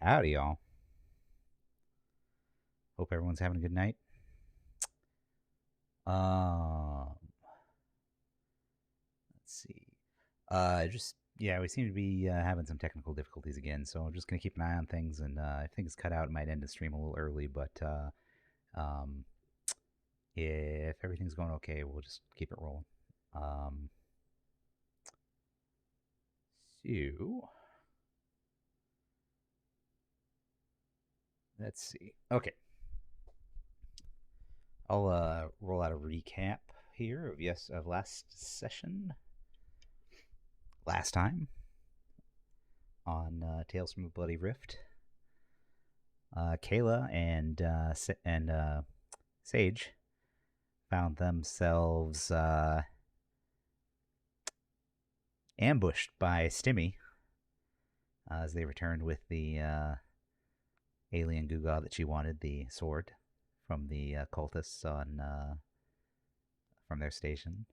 Howdy, y'all. Hope everyone's having a good night. Um, let's see. We seem to be having some technical difficulties again, so I'm just gonna keep an eye on things, and if things cut out, it might end the stream a little early. But um, if everything's going okay, we'll just keep it rolling. Um, so let's see. Okay, I'll roll out a recap here of last session, last time on Tales from a Bloody Rift. Kayla and Sage found themselves ambushed by Stimmy as they returned with the alien Guga that she wanted, the sword from the cultists on from their station.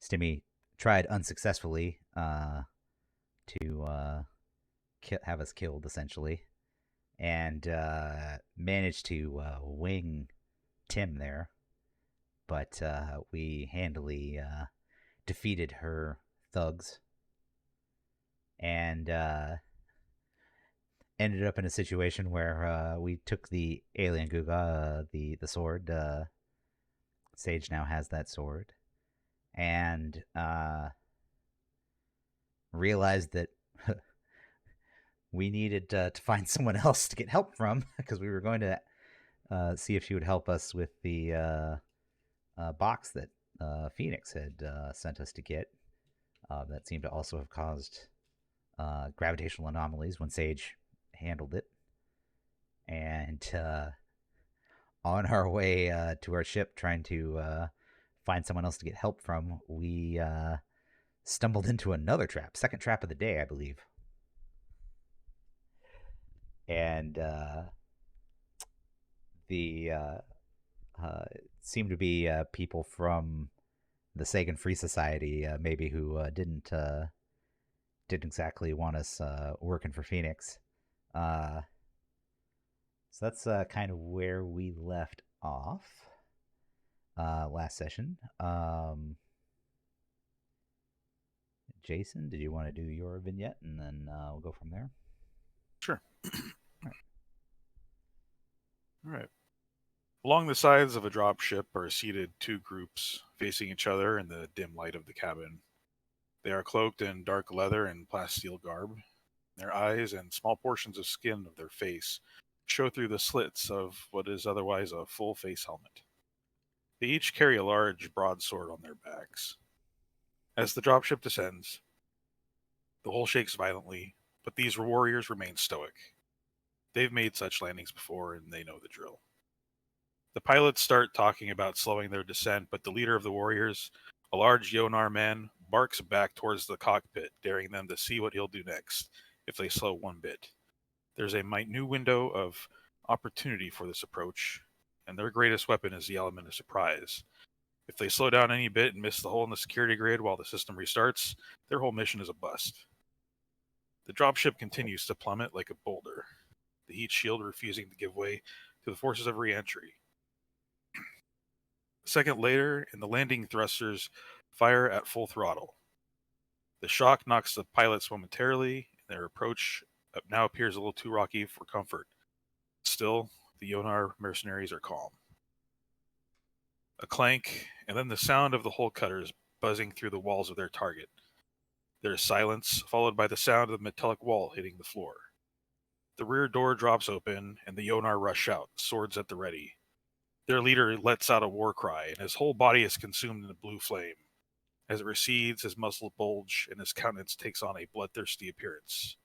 Stimmy tried unsuccessfully to have us killed, essentially, and managed to wing Tim there, but we handily defeated her thugs and ended up in a situation where we took the alien Guga, the sword. Sage now has that sword, and realized that we needed to find someone else to get help from because we were going to see if she would help us with the box that Phoenix had sent us to get. That seemed to also have caused gravitational anomalies when Sage handled it. And on our way to our ship, trying to find someone else to get help from, we stumbled into another trap, second trap of the day, I believe. And the seemed to be people from the Sagan Free Society, maybe who didn't exactly want us working for Phoenix. So that's kind of where we left off last session. Jason, did you want to do your vignette, and then we'll go from there? Sure. All right. All right. Along the sides of a dropship are seated two groups facing each other in the dim light of the cabin. They are cloaked in dark leather and plasteel garb. Their eyes and small portions of skin of their face show through the slits of what is otherwise a full face helmet. They each carry a large broadsword on their backs. As the dropship descends, the hull shakes violently, but these warriors remain stoic. They've made such landings before and they know the drill. The pilots start talking about slowing their descent, but the leader of the warriors, a large Yonar man, barks back towards the cockpit, daring them to see what he'll do next if they slow one bit. There's a minute window of opportunity for this approach, and their greatest weapon is the element of surprise. If they slow down any bit and miss the hole in the security grid while the system restarts, their whole mission is a bust. The dropship continues to plummet like a boulder, the heat shield refusing to give way to the forces of re-entry. A second later, and the landing thrusters fire at full throttle. The shock knocks the pilots momentarily, and their approach now appears a little too rocky for comfort. Still, the Yonar mercenaries are calm. A clank, and then the sound of the hull cutters buzzing through the walls of their target. There is silence, followed by the sound of the metallic wall hitting the floor. The rear door drops open, and the Yonar rush out, swords at the ready. Their leader lets out a war cry, and his whole body is consumed in a blue flame. As it recedes, his muscles bulge, and his countenance takes on a bloodthirsty appearance.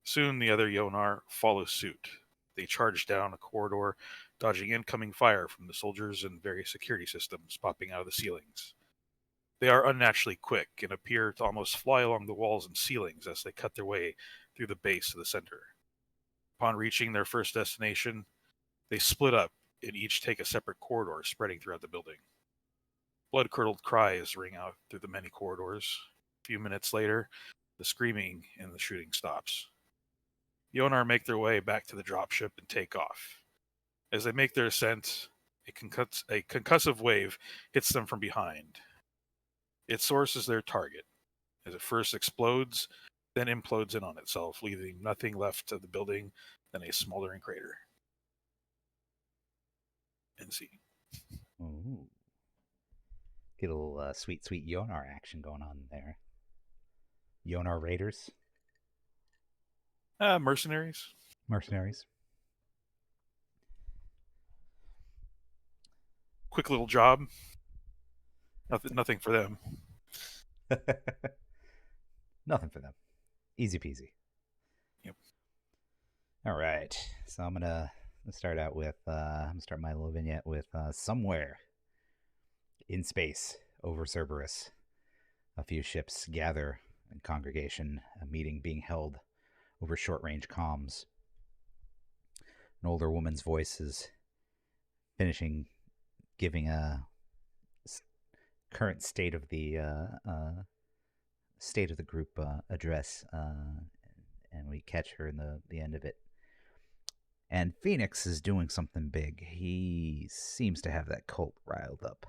Soon the other Yonar follow suit. They charge down a corridor, dodging incoming fire from the soldiers and various security systems popping out of the ceilings. They are unnaturally quick and appear to almost fly along the walls and ceilings as they cut their way through the base of the center. Upon reaching their first destination, they split up and each take a separate corridor spreading throughout the building. Blood-curdled cries ring out through the many corridors. A few minutes later, The screaming and the shooting stops. Yonar make their way back to the dropship and take off. As they make their ascent, a concussive wave hits them from behind. Its source is their target, as it first explodes, then implodes in on itself, leaving nothing left of the building than a smoldering crater. And see. Ooh. Get a little sweet Yonar action going on there. Yonar Raiders. Mercenaries. Mercenaries. Quick little job. Nothing for them. Nothing for them. Easy peasy. Yep. All right. So I'm gonna start out with I'm gonna start my little vignette with somewhere in space over Cerberus. A few ships gather in congregation, a meeting being held over short-range comms. An older woman's voice is finishing giving a current state of the group address, and we catch her in the end of it. And Phoenix is doing something big. He seems to have that cult riled up.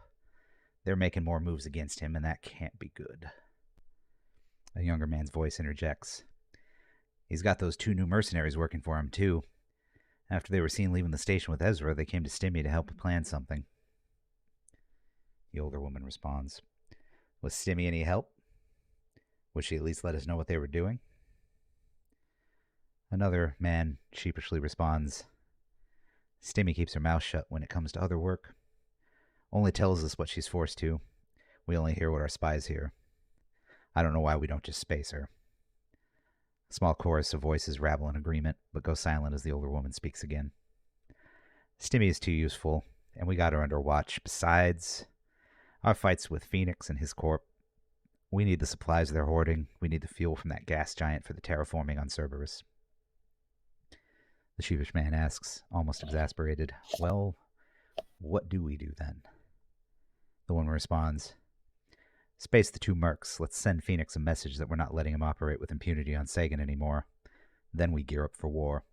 They're making more moves against him, and that can't be good. A younger man's voice interjects. He's got those 2 new mercenaries working for him, too. After they were seen leaving the station with Ezra, they came to Stimmy to help plan something. The older woman responds. Was Stimmy any help? Would she at least let us know what they were doing? Another man sheepishly responds. Stimmy keeps her mouth shut when it comes to other work. Only tells us what she's forced to. We only hear what our spies hear. I don't know why we don't just space her. A small chorus of voices rabble in agreement, but go silent as the older woman speaks again. Stimmy is too useful, and we got her under watch. Besides, our fights with Phoenix and his corp. We need the supplies they're hoarding. We need the fuel from that gas giant for the terraforming on Cerberus. The sheepish man asks, almost exasperated, well, what do we do then? The woman responds, space the 2 mercs. Let's send Phoenix a message that we're not letting him operate with impunity on Sagan anymore. Then we gear up for war.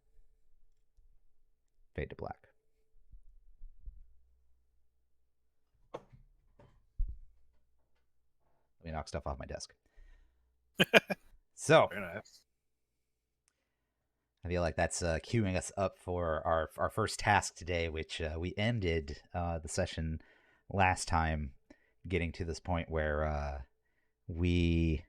Fade to black. Let me knock stuff off my desk. So, Very nice. I feel like that's queuing us up for our first task today, which we ended the session last time, getting to this point where we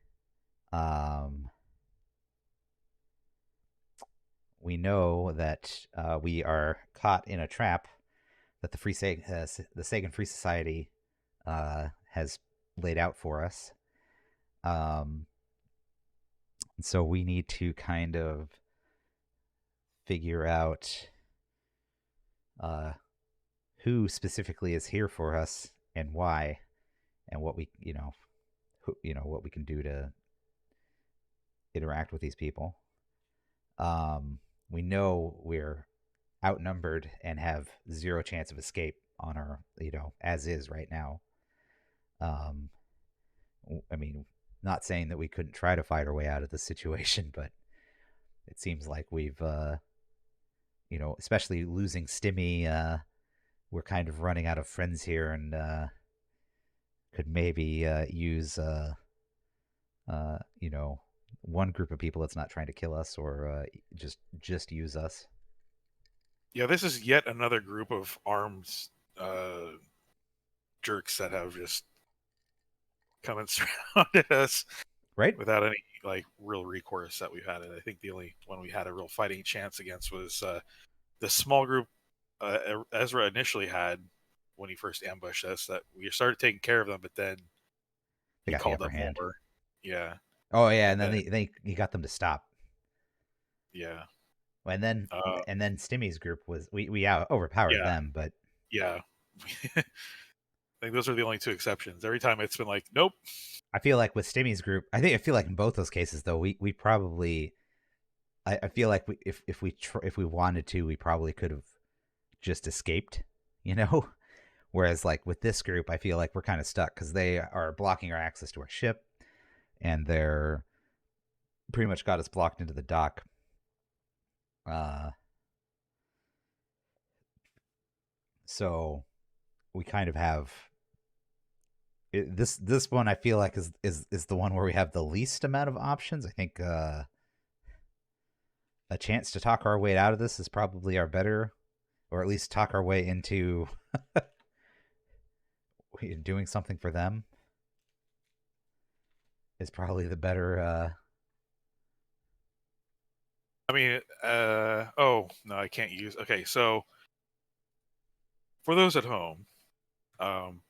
know that we are caught in a trap that the Sagan Free Society has laid out for us. So we need to kind of figure out who specifically is here for us and why, and what we what we can do to interact with these people. We know we're outnumbered and have 0 chance of escape on our as is right now. I mean, not saying that we couldn't try to fight our way out of the situation, but it seems like we've especially losing Stimmy, we're kind of running out of friends here, and could maybe use one group of people that's not trying to kill us, or just use us. Yeah, this is yet another group of armed jerks that have just come and surrounded us, right? Without any real recourse that we've had. I think the only one we had a real fighting chance against was the small group Ezra initially had when he first ambushed us. That we started taking care of them, but then They he got called the upper up hand. more. Yeah. Oh yeah, and then he got them to stop. Yeah. And then Stimmy's group was we overpowered them, but yeah. I think those are the only 2 exceptions. Every time it's been like, nope. I feel like with Stimmy's group, I feel like in both those cases though, we probably, I feel like if we wanted to, we probably could have just escaped, Whereas like with this group, I feel like we're kind of stuck because they are blocking our access to our ship, and they're pretty much got us blocked into the dock. Uh, so we kind of have this one. I feel like is the one where we have the least amount of options. I think a chance to talk our way out of this is probably our better, or at least talk our way into doing something for them is probably the better. I mean, oh no, I can't use. Okay, so for those at home, um,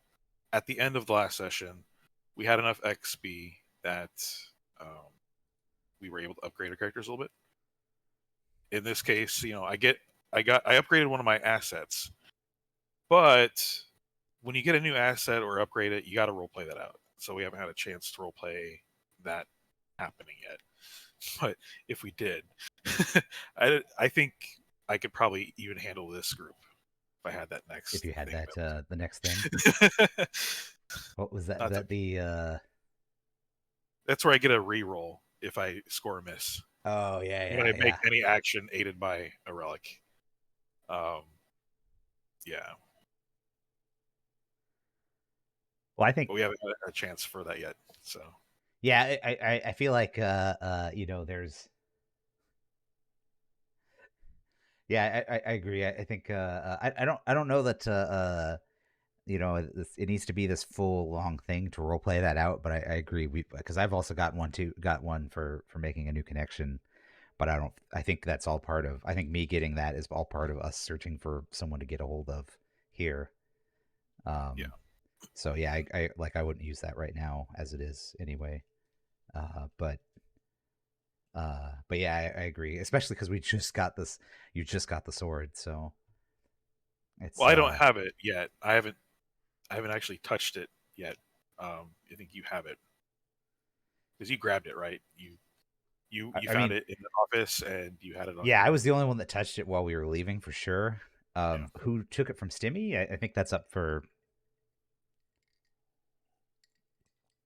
at the end of the last session, we had enough XP that um, we were able to upgrade our characters a little bit. In this case, I upgraded one of my assets, but when you get a new asset or upgrade it, you got to roleplay that out. So we haven't had a chance to roleplay that happening yet. But if we did, I think I could probably even handle this group if I had that If next you had thing. that the next thing, what was that? Not to, That the that's where I get a reroll if I score a miss. oh yeah When I yeah make yeah. any action aided by a relic. Um, yeah, Well, I think but we haven't had a chance for that yet. So yeah. I feel like there's yeah. I agree. I think I don't know that it needs to be this full long thing to role play that out. But I agree. Because I've also got one for making a new connection. But I don't. I think that's all part of. I think me getting that is all part of us searching for someone to get a hold of here. yeah. Um. So yeah, I wouldn't use that right now as it is anyway. But yeah, I agree. Especially because we just got this. You just got the sword, so it's Well, I don't have it yet. I haven't actually touched it yet. I think you have it because you grabbed it, right? You I found mean, it in the office and you had it on yeah, I you. was the only one that touched it while we were leaving for sure. Yeah, Who took it from Stimmy? I think that's up for.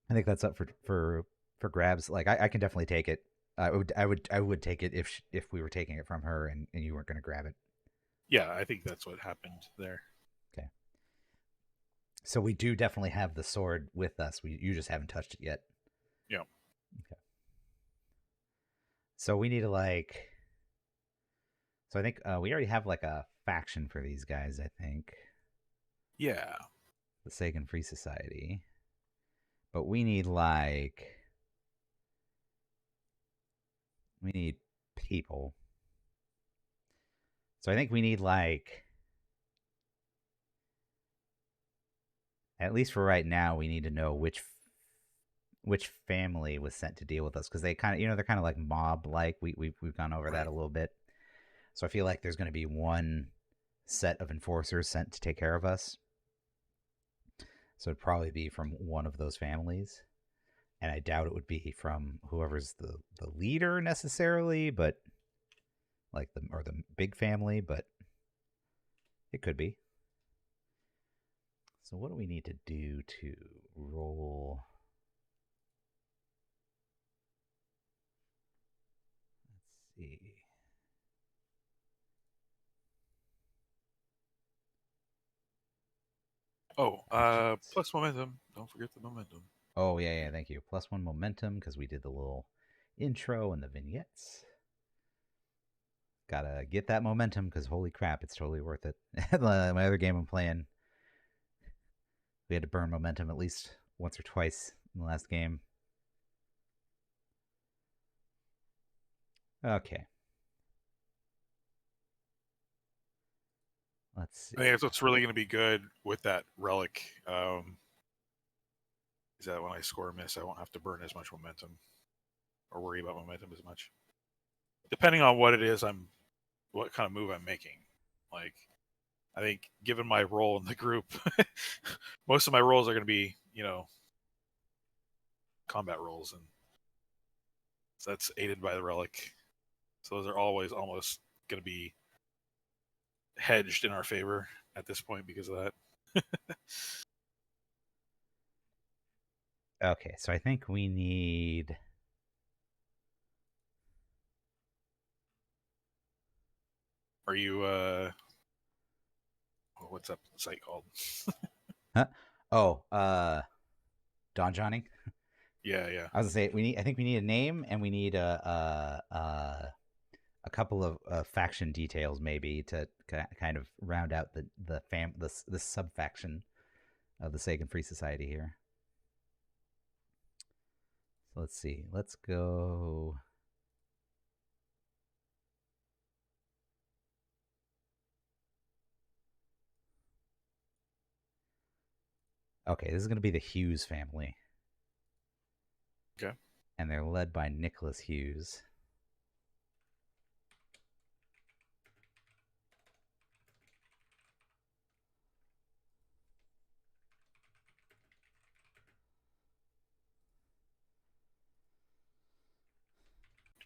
I think that's up for grabs. Like I can definitely take it. I would take it if we were taking it from her and you weren't going to grab it. yeah. I think that's what happened there. Okay. So we do definitely have the sword with us. You just haven't touched it yet. Yeah, Okay. So we need to like. So I think we already have like a faction for these guys. I think yeah. the Sagan Free Society, but we need people. So I think we need like at least for right now we need to know which family was sent to deal with us because they kind of they're kind of like mob like we've gone over that Right. a little bit. So I feel like there's going to be one set of enforcers sent to take care of us. So it'd probably be from one of those families. And I doubt it would be from whoever's the leader necessarily, but like the big family, but it could be. So what do we need to do to roll? Let's see. Oh, Actions. plus momentum. Don't forget the momentum. Oh yeah, thank you. +1 momentum because we did the little intro and the vignettes. Gotta get that momentum because holy crap, it's totally worth it. My other game I'm playing, we had to burn momentum at least once or twice in the last game. Okay, let's I think see. that's what's really going to be good with that relic. Is that when I score a miss, I won't have to burn as much momentum or worry about momentum as much. Depending on what it is, what kind of move I'm making. Like, I think given my role in the group, most of my roles are going to be, combat roles, and so that's aided by the relic. So those are always almost going to be hedged in our favor at this point because of that. Okay, so I think we need. Are you what's that site called? Huh? Oh, Don Johnny. Yeah, yeah. I was gonna say we need. I think we need a name, and we need a couple of faction details maybe to kind of round out the sub faction of the Sagan Free Society here. So let's see. Let's go. Okay, this is going to be the Hughes family, Okay. and they're led by Nicholas Hughes.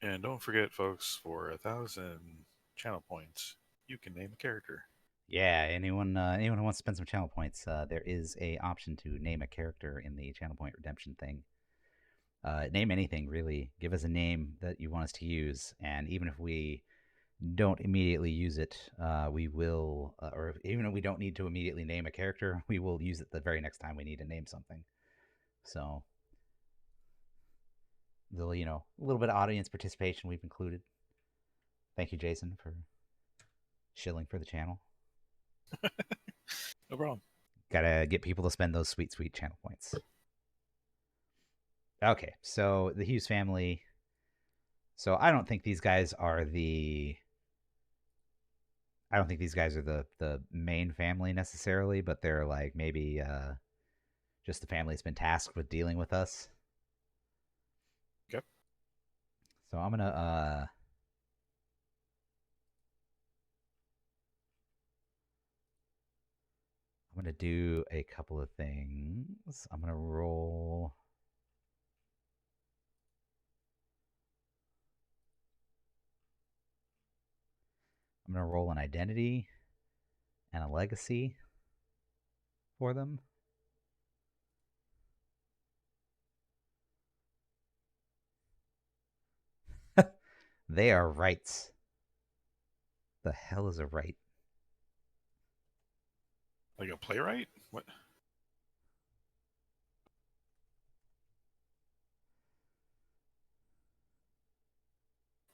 And don't forget, folks, for 1,000 channel points, you can name a character. Yeah, anyone who wants to spend some channel points, there is a option to name a character in the channel point redemption thing. Name anything really. Give us a name that you want us to use, and even if we don't immediately use it, we will, or even if we don't need to immediately name a character, we will use it the very next time we need to name something. So, a little bit of audience participation we've included. Thank you, Jason, for shilling for the channel. No problem. Gotta get people to spend those sweet, sweet channel points. Okay, so the Hughes family. So I don't think these guys are the. I don't think these guys are the main family necessarily, but they're like maybe just the family that's been tasked with dealing with us. Okay. So I'm gonna do a couple of things. I'm gonna roll. I'm gonna roll an identity and a legacy for them. They are rights. The hell is a right? Like a playwright? What?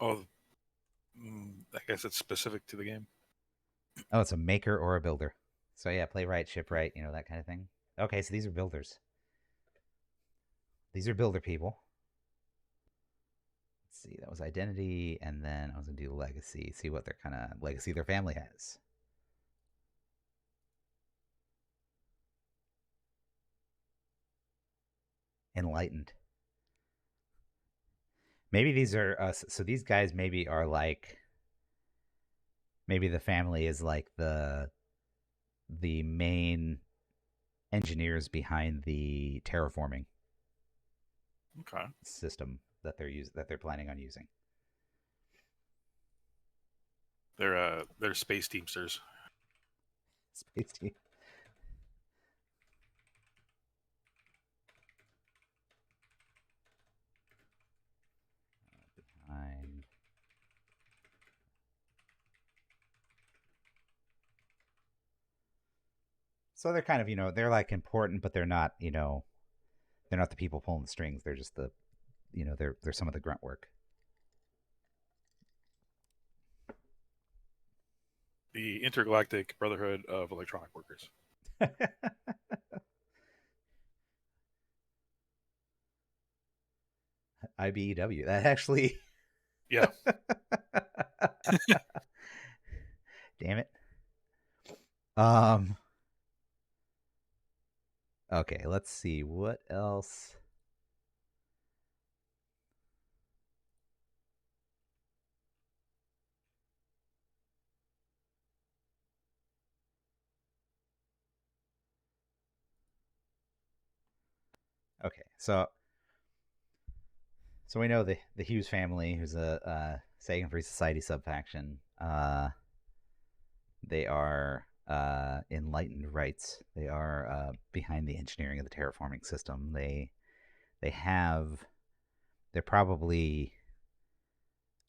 Oh, I guess it's specific to the game. Oh, it's a maker or a builder. So yeah, play right, ship right, that kind of thing. Okay, so these are builders. These are builder people. Let's see, that was identity, and then I was gonna do legacy. See what their kind of legacy their family has. Enlightened. Maybe these are so these guys maybe are like maybe the family is like the main engineers behind the terraforming Okay. system that they're planning on using. They're space teamsters. Space team. Behind. So they're kind of they're like important, but they're not they're not the people pulling the strings. They're just they're some of the grunt work. The Intergalactic Brotherhood of Electronic Workers. IBEW. That actually. Yeah. Damn it. Um. Okay, let's see what else. Okay, so we know the Hughes family, who's a Sagan Free Society subfaction. They are enlightened rights. They are behind the engineering of the terraforming system. They have they're probably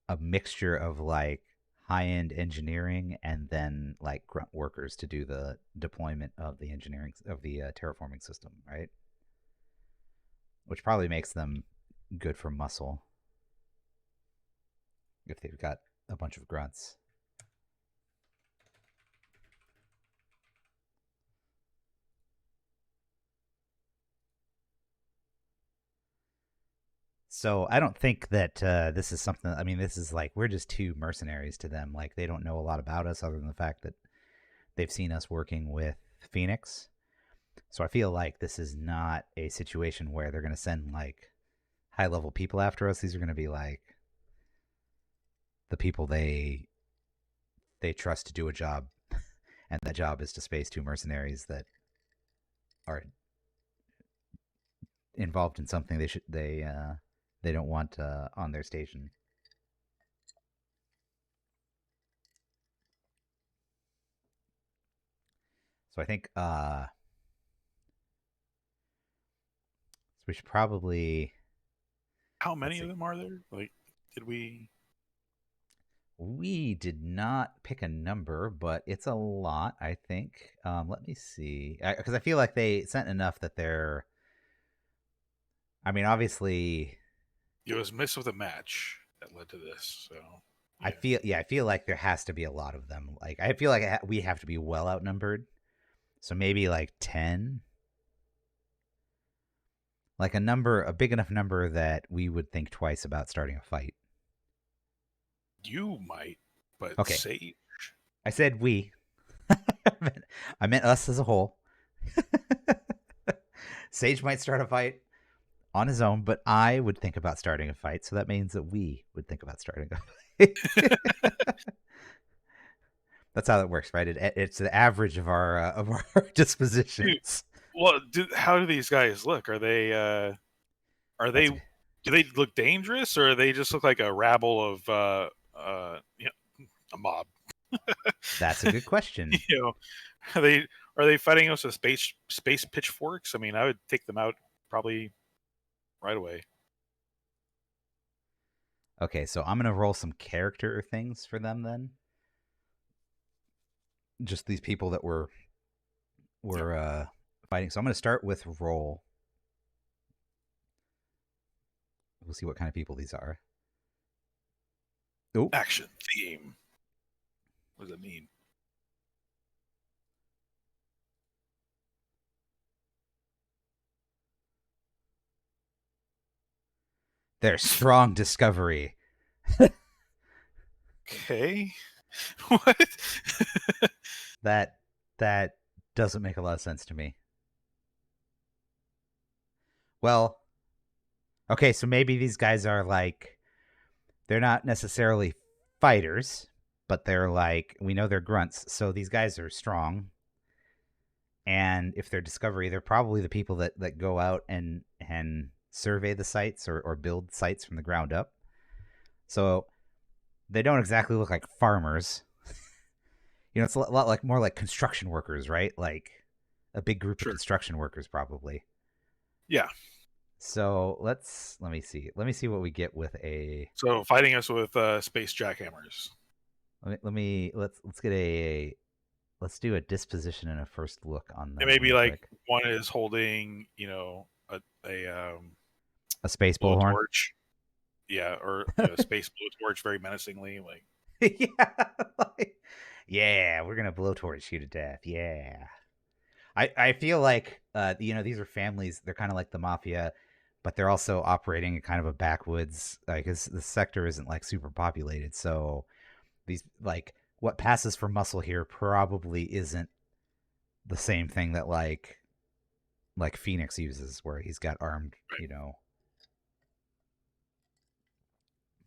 a mixture of like high-end engineering and then like grunt workers to do the deployment of the engineering of the terraforming system, right? Which probably makes them good for muscle if they've got a bunch of grunts. So I don't think that this is something. I mean, this is like we're just two mercenaries to them. Like they don't know a lot about us other than the fact that they've seen us working with Phoenix. So I feel like this is not a situation where they're going to send like high level people after us. These are going to be like the people they trust to do a job, and that job is to space two mercenaries that are involved in something they don't want on their station. So I think we should probably How let's many of see. them are there? Like, did we? We did not pick a number, but it's a lot, I think. Let me see, because I feel like they sent enough that they're. I mean, obviously, It was missed with a match that led to this. So yeah, I feel like there has to be a lot of them. Like, I feel like we have to be well outnumbered. So maybe like 10, like a big enough number that we would think twice about starting a fight. you might, but Okay, say I said we. I meant us as a whole. Sage might start a fight on his own, but I would think about starting a fight. So that means that we would think about starting a fight. That's how it works, right? It's the average of our dude. dispositions. Well, how do these guys look? Are they? That's Do they look dangerous, or they just look like a rabble of a mob? that's a good question. you know, are they fighting us with space pitchforks? I mean, I would take them out probably right away. Okay, so I'm gonna roll some character things for them then. Just these people that Yep. were fighting. So I'm gonna start with roll. We'll see what kind of people these are. Oh, Action theme. What does it mean? they're strong discovery. Okay. What? That that doesn't make a lot of sense to me. Well, okay, so maybe these guys are like they're not necessarily fighters, but they're like we know they're grunts, so these guys are strong. And if they're discovery, they're probably the people that go out and survey the sites or build sites from the ground up. So they don't exactly look like farmers. It's a lot like more like construction workers, right? Like a big group of Sure. construction workers, probably. Yeah. So let me see. Let me see what we get with a. So fighting us with space jackhammers. Let's get let's do a disposition and a first look on And them maybe real like quick. one is holding, a A space bullhorn. blowtorch. Yeah, or space blowtorch very menacingly. Like, Yeah, yeah, we're gonna blowtorch you to death. Yeah, I feel like these are families. They're kind of like the mafia, but they're also operating in kind of a backwoods because the sector isn't like super populated. So these like what passes for muscle here probably isn't the same thing that like Phoenix uses, where he's got armed.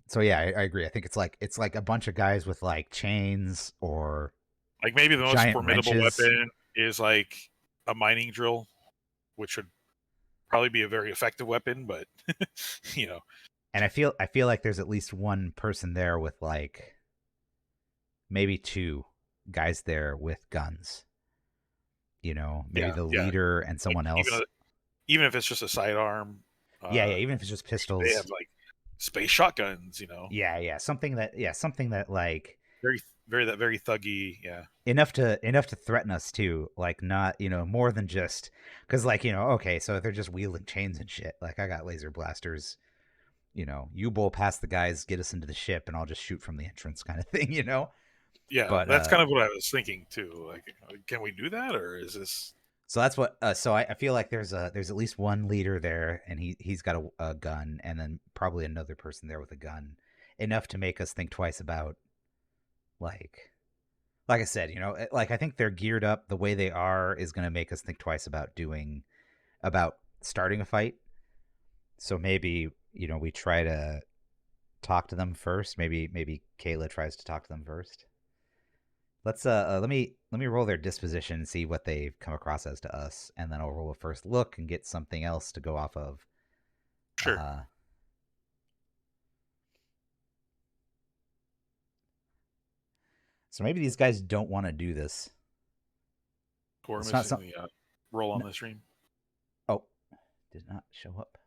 So yeah, I agree. I think it's like a bunch of guys with like chains or maybe the most giant formidable wrenches. weapon is like a mining drill, which would probably be a very effective weapon, but you know, And I feel like there's at least one person there with like maybe two guys there with guns. Maybe yeah, the yeah. leader and Like someone else. even if it's just a sidearm, Yeah, even if it's just they pistols. have like space shotguns. Yeah, something that like very thuggy. Yeah, enough to threaten us too, like not more than just because like okay, so if they're just wielding chains and shit, like I got laser blasters, you bowl past the guys, get us into the ship, and I'll just shoot from the entrance kind of thing. yeah. But That's kind of what I was thinking too. Like, can we do that, or is this? so that's what so I feel like there's at least one leader there, and he's got a gun, and then probably another person there with a gun, enough to make us think twice about like like I said, like I think they're geared up. The way they are is going to make us think twice about starting a fight. So maybe we try to talk to them first. Maybe Kayla tries to talk to them first. Let me roll their disposition and see what they've come across as to us, and then I'll roll a first look and get something else to go off of. Sure. Uh, so maybe these guys don't want to do this. We're It's not missing some. the roll on No, the stream. oh, did not show up.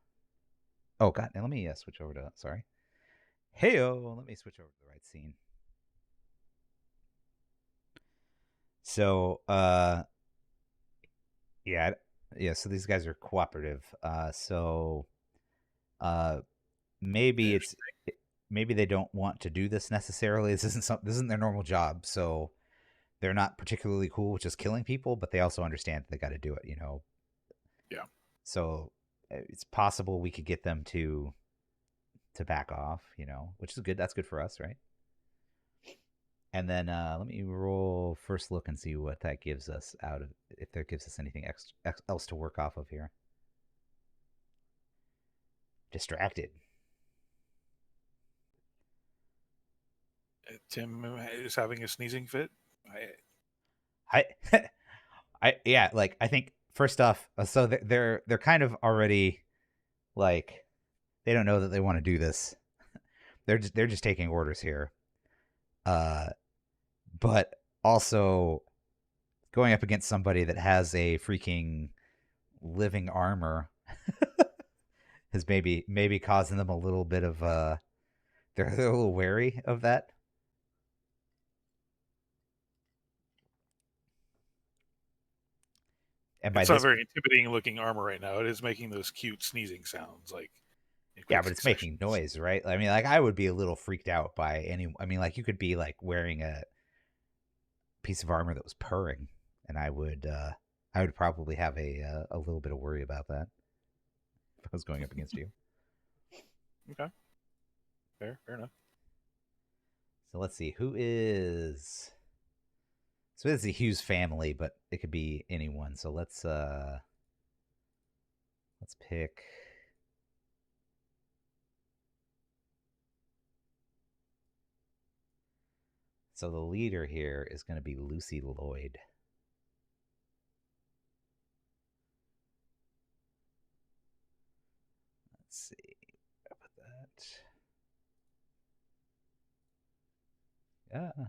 Oh god, now let me switch over to sorry. Heyo, let me switch over to the right scene. So yeah, yeah. So these guys are cooperative. So uh, maybe it's Interesting. maybe they don't want to do this necessarily. This isn't their normal job, so they're not particularly cool with just killing people, but they also understand that they got to do it. Yeah. So it's possible we could get them to back off, which is good. That's good for us, right? And then let me roll first look and see what that gives us out of if that gives us anything else to work off of here. Distracted. Tim is having a sneezing fit. I, yeah, like I think first off, so they're kind of already like they don't know that they want to do this. They're just taking orders here. Uh, but also going up against somebody that has a freaking living armor is maybe causing them a little bit of they're a little wary of that. And by It's not this, very intimidating looking armor right now. It is making those cute sneezing sounds like in yeah, quick but it's succession. making noise, right? I mean, like I would be a little freaked out by any. I mean, like you could be like wearing a piece of armor that was purring, and I would probably have a little bit of worry about that if I was going up against you. Okay, fair enough. So let's see who is. So it's a Hughes family, but it could be anyone. So let's pick. So the leader here is going to be Lucy Lloyd. Let's see about that. Yeah.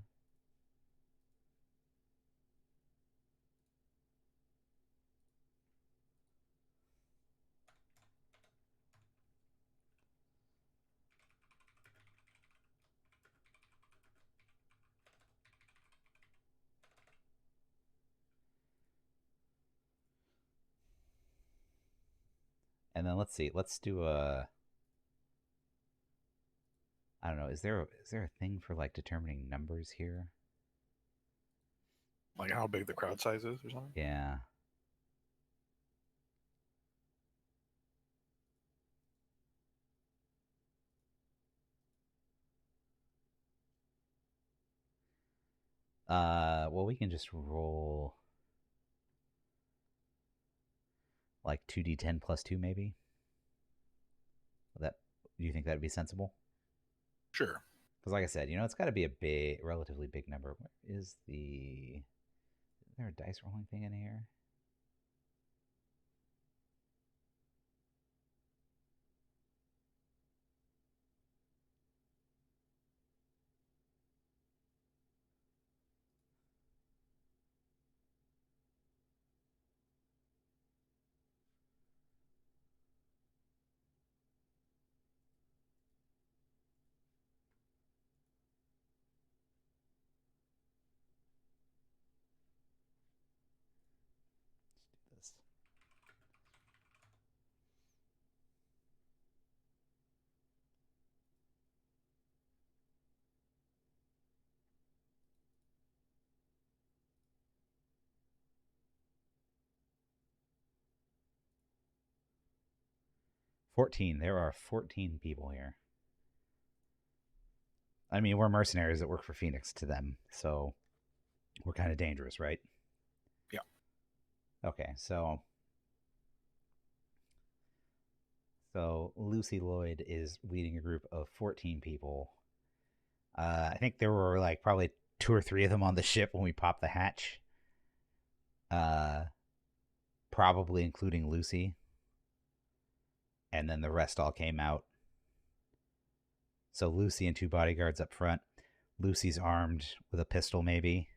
And then let's see. Let's do a. I don't know. Is there a thing for like determining numbers here? Like how big the crowd size is or something. Yeah. Well, we can just roll like 2d10 plus 2 maybe. That do you think that'd be sensible? Sure. Because like I said, it's got to be a relatively big number. Where is the? Is there a dice rolling thing in here? 14. There are 14 people here. I mean, we're mercenaries that work for Phoenix to them, so we're kind of dangerous, right? Yeah. Okay, so Lucy Lloyd is leading a group of 14 people. I think there were like probably two or three of them on the ship when we popped the hatch. Uh, Probably including Lucy, and then the rest all came out. So Lucy and two bodyguards up front. Lucy's armed with a pistol, maybe,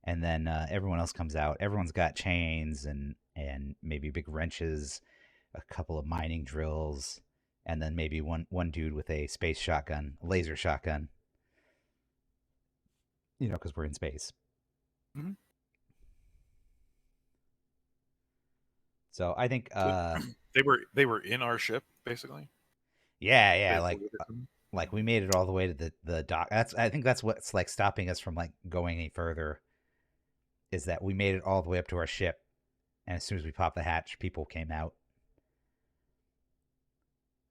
and then everyone else comes out. Everyone's got chains and maybe big wrenches, a couple of mining drills, and then maybe one dude with a space shotgun, laser shotgun. You know, because we're in space. Hmm. So I think, So they were in our ship basically. yeah, They avoided it. like we made it all the way to the dock. I think that's what's like stopping us from like going any further is that we made it all the way up to our ship, and as soon as we popped the hatch, people came out.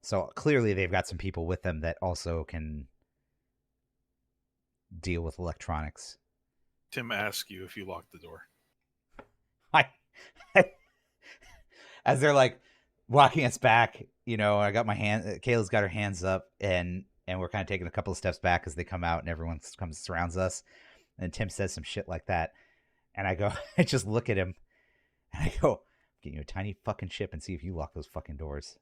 So clearly, they've got some people with them that also can deal with electronics. Tim asked you if you locked the door. I, as they're like walking us back, you know, I got my hand. Kayla's got her hands up, and we're kind of taking a couple of steps back as they come out, and everyone comes surrounds us. And Tim says some shit like that, and I go, I just look at him, and I go, "Get you a tiny fucking ship and see if you lock those fucking doors."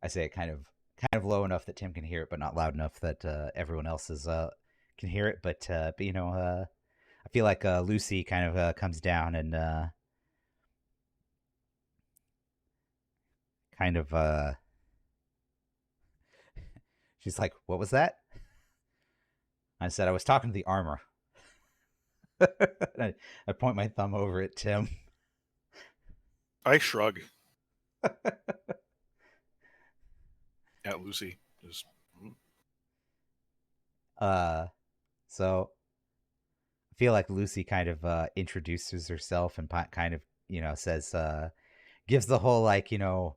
I say it kind of low enough that Tim can hear it, but not loud enough that everyone else can hear it. But you know, I feel like Lucy kind of comes down and kind of she's like, "What was that?" I said, "I was talking to the armor." I point my thumb over at Tim. I shrug at Lucy. Just uh, so I feel like Lucy kind of introduces herself and kind of says gives the whole like what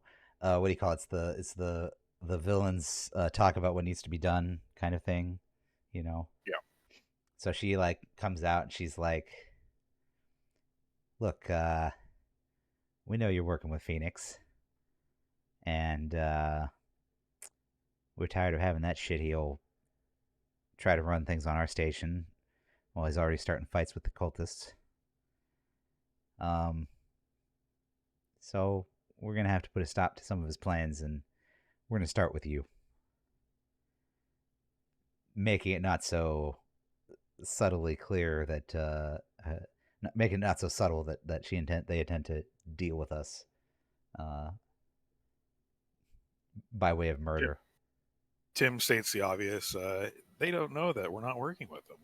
do you call it? It's the villains talk about what needs to be done kind of thing, you know. yeah. So she like comes out and she's like, "Look, we know you're working with Phoenix, and we're tired of having that shitheel try to run things on our station while he's already starting fights with the cultists. Um, so we're gonna have to put a stop to some of his plans, and we're gonna start with you, making it not so subtly clear that making it not so subtle that they intend to deal with us uh, by way of Tim, murder." Tim states the obvious. They don't know that we're not working with them,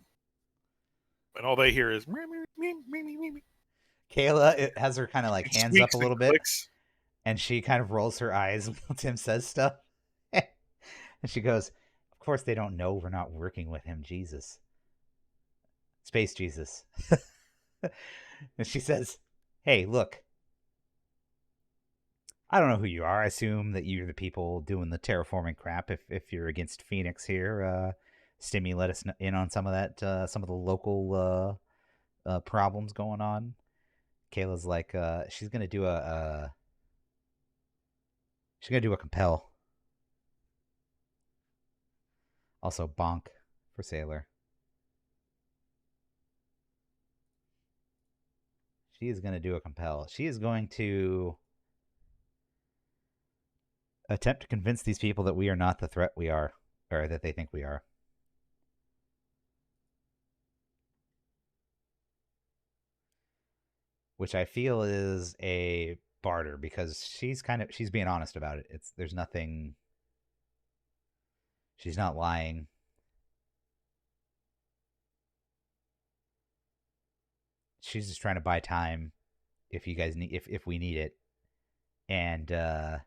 and all they hear is me, me, me, me, me, me, me. Kayla it has her kind of like It hands up a squeaks and little bit, clicks. and she kind of rolls her eyes when Tim says stuff, and she goes, "Of course they don't know we're not working with him, Jesus, Space Jesus." And she says, "Hey, look, I don't know who you are. I assume that you're the people doing the terraforming crap. If you're against Phoenix here, Stimmy let us in on some of that, some of the local problems going on." Kayla's like, she's gonna do a compel. Also, bonk for Sailor. She is gonna do a compel. She is going to attempt to convince these people that we are not the threat we are, or that they think we are. Which I feel is a barter because she's being honest about it. There's nothing. She's not lying. She's just trying to buy time if you guys need if we need it, and the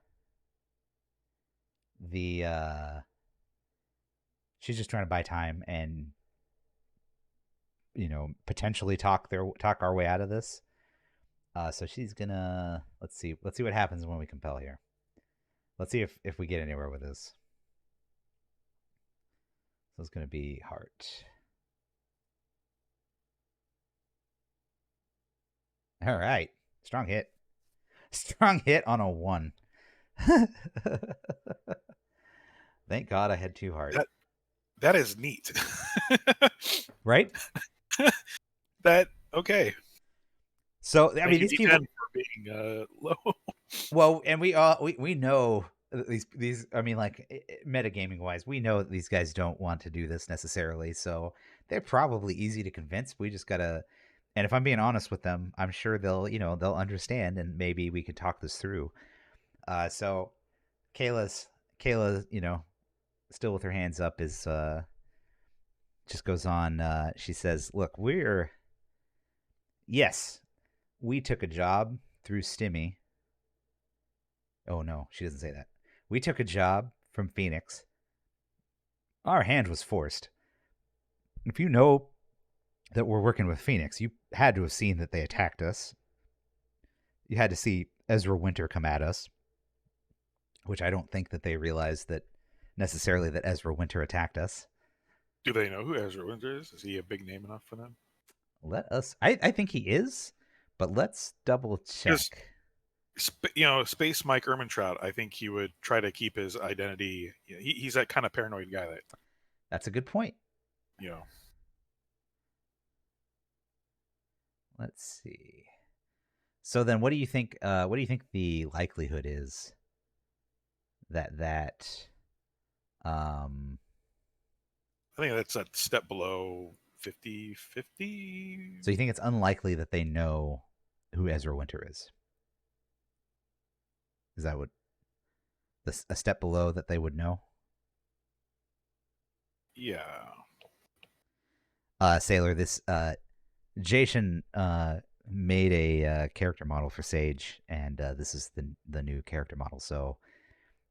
she's just trying to buy time and potentially talk our way out of this. So she's gonna let's see what happens when we compel here. Let's see if we get anywhere with this. So it's gonna be heart. All right, strong hit. Strong hit on a 1. Thank God I had 2 heart. That is neat. Right? That okay. So I Thank mean you, these people D10, for being low. well, and we know these I mean like metagaming wise, we know that these guys don't want to do this necessarily. So they're probably easy to convince. We just got to and if I'm being honest with them, I'm sure they'll understand and maybe we can talk this through. So Kayla, still with her hands up is just goes on. She says, "Look, yes, we took a job through Stimmy. Oh no, she doesn't say that. We took a job from Phoenix. Our hand was forced. If you know that we're working with Phoenix, you had to have seen that they attacked us. You had to see Ezra Winter come at us, which I don't think that they realized that necessarily that Ezra Winter attacked us. Do they know who Ezra Winter is? Is he a big name enough for them? I think he is, but let's double Because check. Space Mike Ehrmantraut, I think he would try to keep his identity. He's that kind of paranoid guy that That's a good point. you know. Let's see. So then, what do you think? What do you think the likelihood is that I think that's a step below 50-50. So you think it's unlikely that they know who Ezra Winter is? Is that what a step below that they would know? Yeah. Sailor, this Jason made a character model for Sage, and this is the new character model. So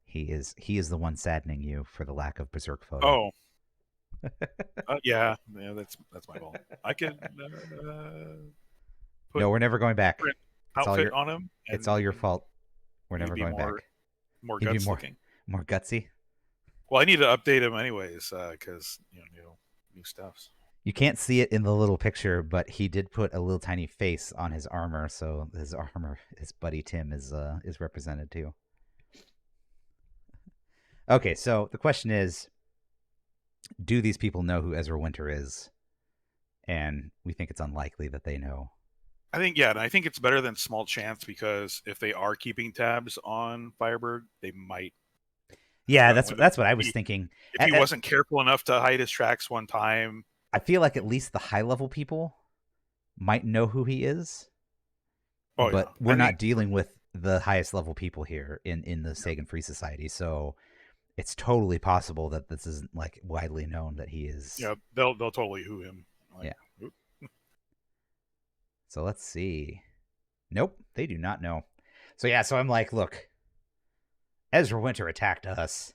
he is the one saddening you for the lack of Berserk photo. Oh. Yeah, that's my fault. I could put No, we're never going back. outfit on him. It's all your fault. We're he'd never be going back. more He'd be guts looking. more gutsy. Well, I need to update him anyways, because new stuffs. You can't see it in the little picture, but he did put a little tiny face on his armor, so his armor, his buddy Tim is represented too. Okay, so the question is, do these people know who Ezra Winter is? And we think it's unlikely that they know. I think, yeah, and I think it's better than small chance, because if they are keeping tabs on Firebird, they might. Yeah, that's what I was thinking. If he wasn't careful enough to hide his tracks one time, I feel like at least the high level people might know who he is. Oh, but yeah. we're not dealing with the highest level people here in the Sagan Free Society, so it's totally possible that this isn't like widely known that he is. Yeah, they'll totally who him. Like, yeah. So let's see. Nope, they do not know. So yeah, so I'm like, look, Ezra Winter attacked us,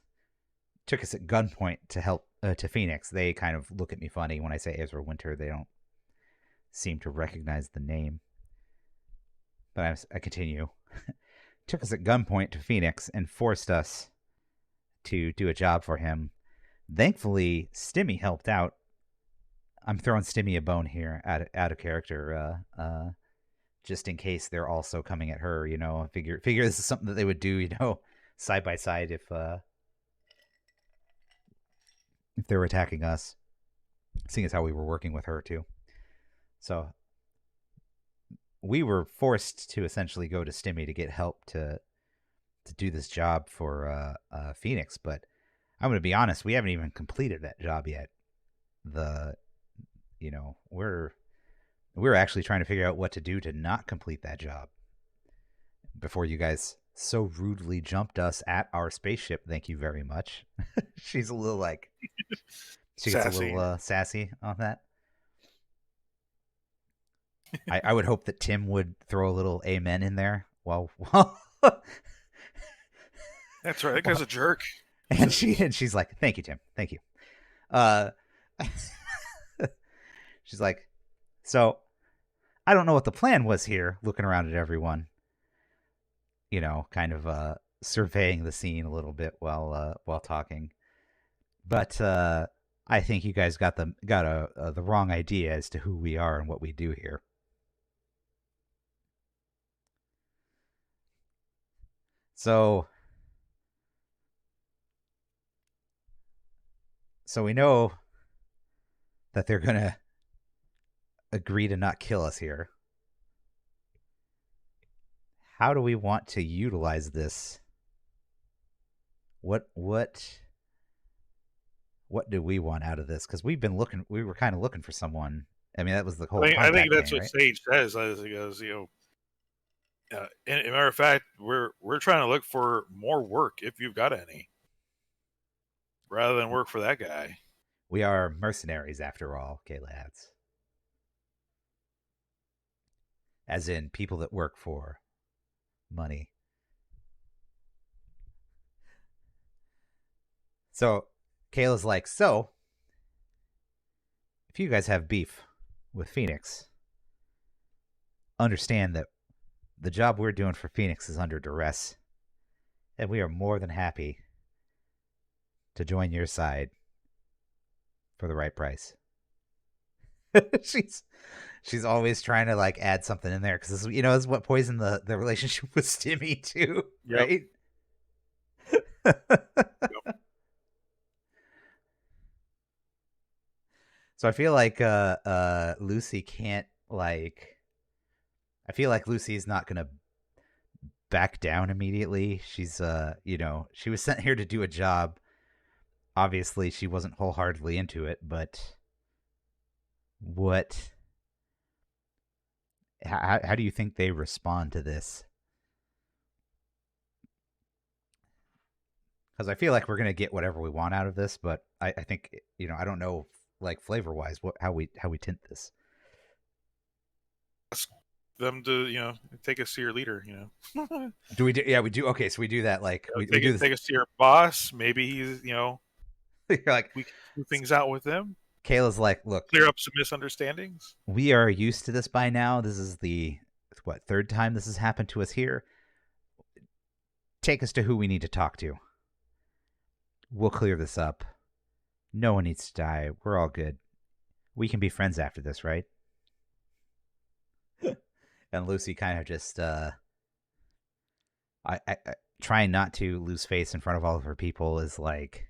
took us at gunpoint to help to Phoenix. They kind of look at me funny when I say Ezra Winter. They don't seem to recognize the name. But I continue. Took us at gunpoint to Phoenix and forced us to do a job for him. Thankfully, Stimmy helped out. I'm throwing Stimmy a bone here, out of character, just in case they're also coming at her. I figure this is something that they would do, side by side if they were attacking us, seeing as how we were working with her too. So we were forced to essentially go to Stimmy to get help to do this job for Phoenix. But I'm going to be honest, we haven't even completed that job yet. We're actually trying to figure out what to do to not complete that job before you guys so rudely jumped us at our spaceship. Thank you very much. She's a little like she gets a little sassy on that. I would hope that Tim would throw a little amen in there. Well, that's right. That guy's a jerk. And she's like, "Thank you, Tim. Thank you." She's like, "So, I don't know what the plan was here, looking around at everyone, kind of surveying the scene a little bit while talking. But I think you guys got the wrong idea as to who we are and what we do here. So we know that they're gonna agree to not kill us here. How do we want to utilize this? What do we want out of this? Because we were kind of looking for someone. I mean, that was the whole I think contact that's thing, what right? Sage says. As he goes, and a matter of fact, we're trying to look for more work if you've got any, rather than work for that guy. We are mercenaries after all, okay, lads. As in people that work for money. So Kayla's like, so if you guys have beef with Phoenix, understand that the job we're doing for Phoenix is under duress, and we are more than happy to join your side for the right price. she's always trying to like add something in there because this is what poisoned the relationship with Stimmy too, Yep. right? Yep. So I feel like Lucy can't like. I feel like Lucy's not gonna back down immediately. She's she was sent here to do a job. Obviously, she wasn't wholeheartedly into it, but what? How do you think they respond to this? Because I feel like we're gonna get whatever we want out of this, but I think I don't know like flavor wise how we tint this. Ask them to take us to your leader. Do we do? Yeah, we do. Okay, so we do that. Like we do this. Take us to your boss. Maybe he's You're like we can do things out with him, Kayla's like, look, clear up some misunderstandings. we are used to this by now. This is the third time this has happened to us here. Take us to who we need to talk to. We'll clear this up. No one needs to die. We're all good. We can be friends after this, right? And Lucy kind of just I trying not to lose face in front of all of her people is like,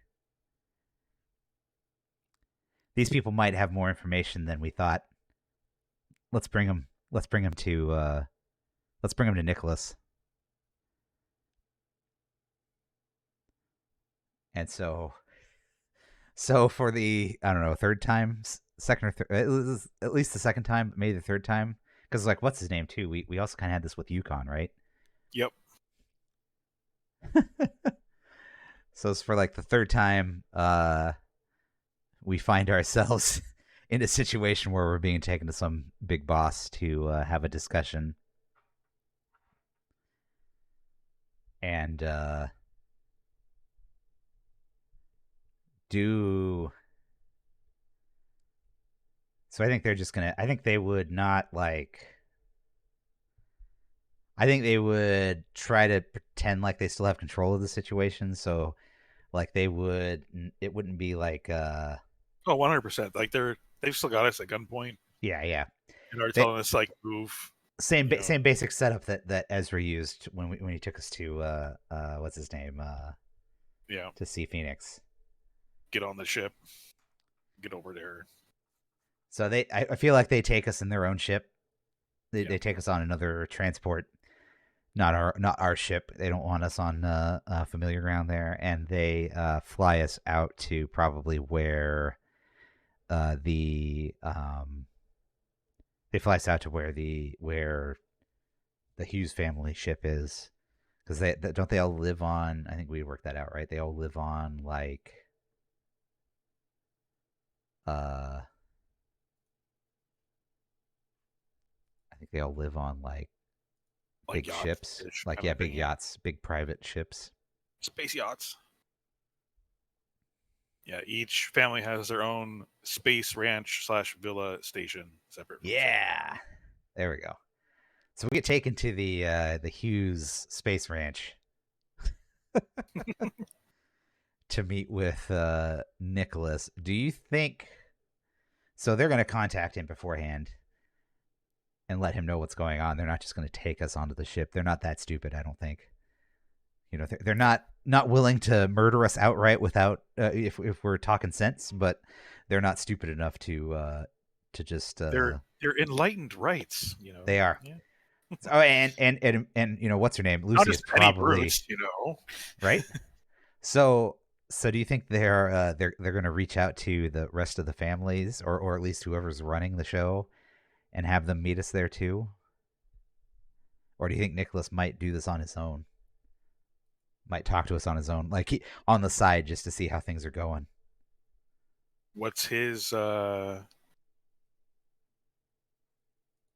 these people might have more information than we thought. Let's bring them. Let's bring them to Nicholas. And so for the, I don't know, third time, second or third, it was at least the second time, maybe the third time, because like what's his name too? We also kind of had this with Yukon, right? Yep. So it's for like the third time, we find ourselves in a situation where we're being taken to some big boss to have a discussion, and do. So I think they're just gonna. I think they would not like. I think they would try to pretend like they still have control of the situation. So, like they would. It wouldn't be like. 100%. Like they've still got us at gunpoint Yeah. and are They telling us like move. same same basic setup that Ezra used when he took us to what's his name Yeah. to see Phoenix. Get on the ship. Get over there. So I feel like they take us in their own ship. They Yeah. take us on another transport, not our ship. They don't want us on familiar ground there, and they fly us out to probably where the they fly us out to where the Hughes family ship is, because they don't they all live on. I think we worked that out, right? They all live on like I think they all live on like big ships, like big yachts, big private ships, space yachts. Yeah, each family has their own space ranch / villa station separate from Yeah, There we go. So we get taken to the Hughes Space Ranch to meet with Nicholas. Do you think so? They're going to contact him beforehand and let him know what's going on. They're not just going to take us onto the ship. They're not that stupid, I don't think. You know, they're not willing to murder us outright without if we're talking sense, but they're not stupid enough to just They're enlightened rights, you know. they are. Yeah. Oh, and you know what's her name? Not Lucy is just any probably brutes, you know. right. So do you think they're going to reach out to the rest of the families, or at least whoever's running the show, and have them meet us there too? Or do you think Nicholas might do this on his own? Might talk to us on his own, like on the side, just to see how things are going. What's his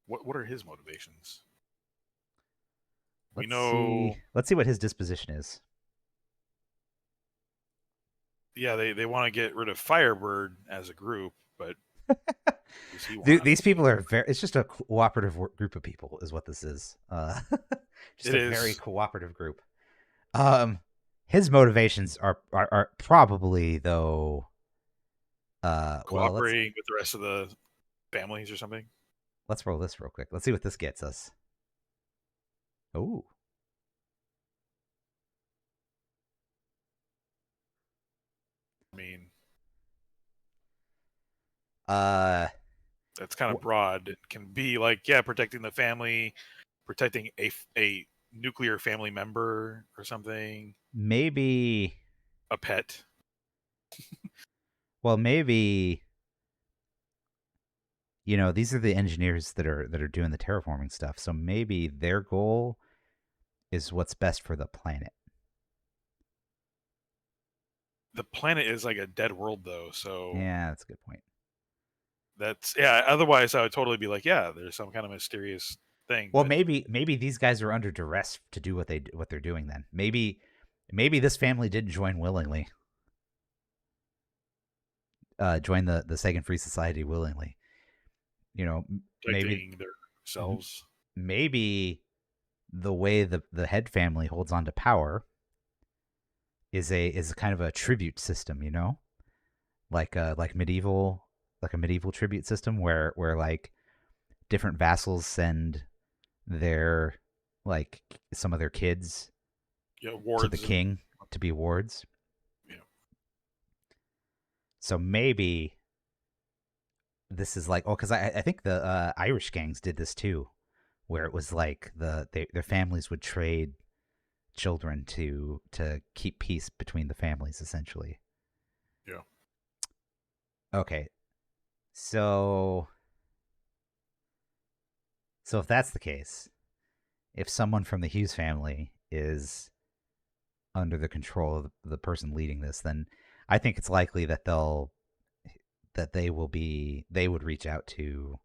what are his motivations? We Let's see. know, Let's see what his disposition is. yeah, they want to get rid of Firebird as a group, but does he want These people are very. It's just a cooperative group of people, is what this is. Just it a very is cooperative group. Um, his motivations are probably though. Well, cooperating with the rest of the families or something? let's roll this real quick. Let's see what this gets us. Oh, I mean, uh, that's kind of broad. It can be like, yeah, protecting the family, protecting a nuclear family member or something, maybe. a pet. Well, maybe. You know, these are the engineers that are doing the terraforming stuff. So maybe their goal is what's best for the planet. The planet is like a dead world though, so Yeah, that's a good point. that's, yeah. Otherwise, I would totally be like, yeah, there's some kind of mysterious thing, Well, but maybe these guys are under duress to do what they're doing. Then maybe this family didn't join willingly. Join the Sagan Free Society willingly. You know, maybe protecting themselves. maybe the way the head family holds on to power is kind of a tribute system. You know, like medieval like a medieval tribute system where like different vassals send their like some of their kids Yeah, to the wards and king to be wards. yeah. So maybe this is like, oh, because I think the Irish gangs did this too, where it was like their families would trade children to keep peace between the families, essentially. Yeah. Okay, so so if that's the case, if someone from the Hughes family is under the control of the person leading this, then I think it's likely that they would reach out to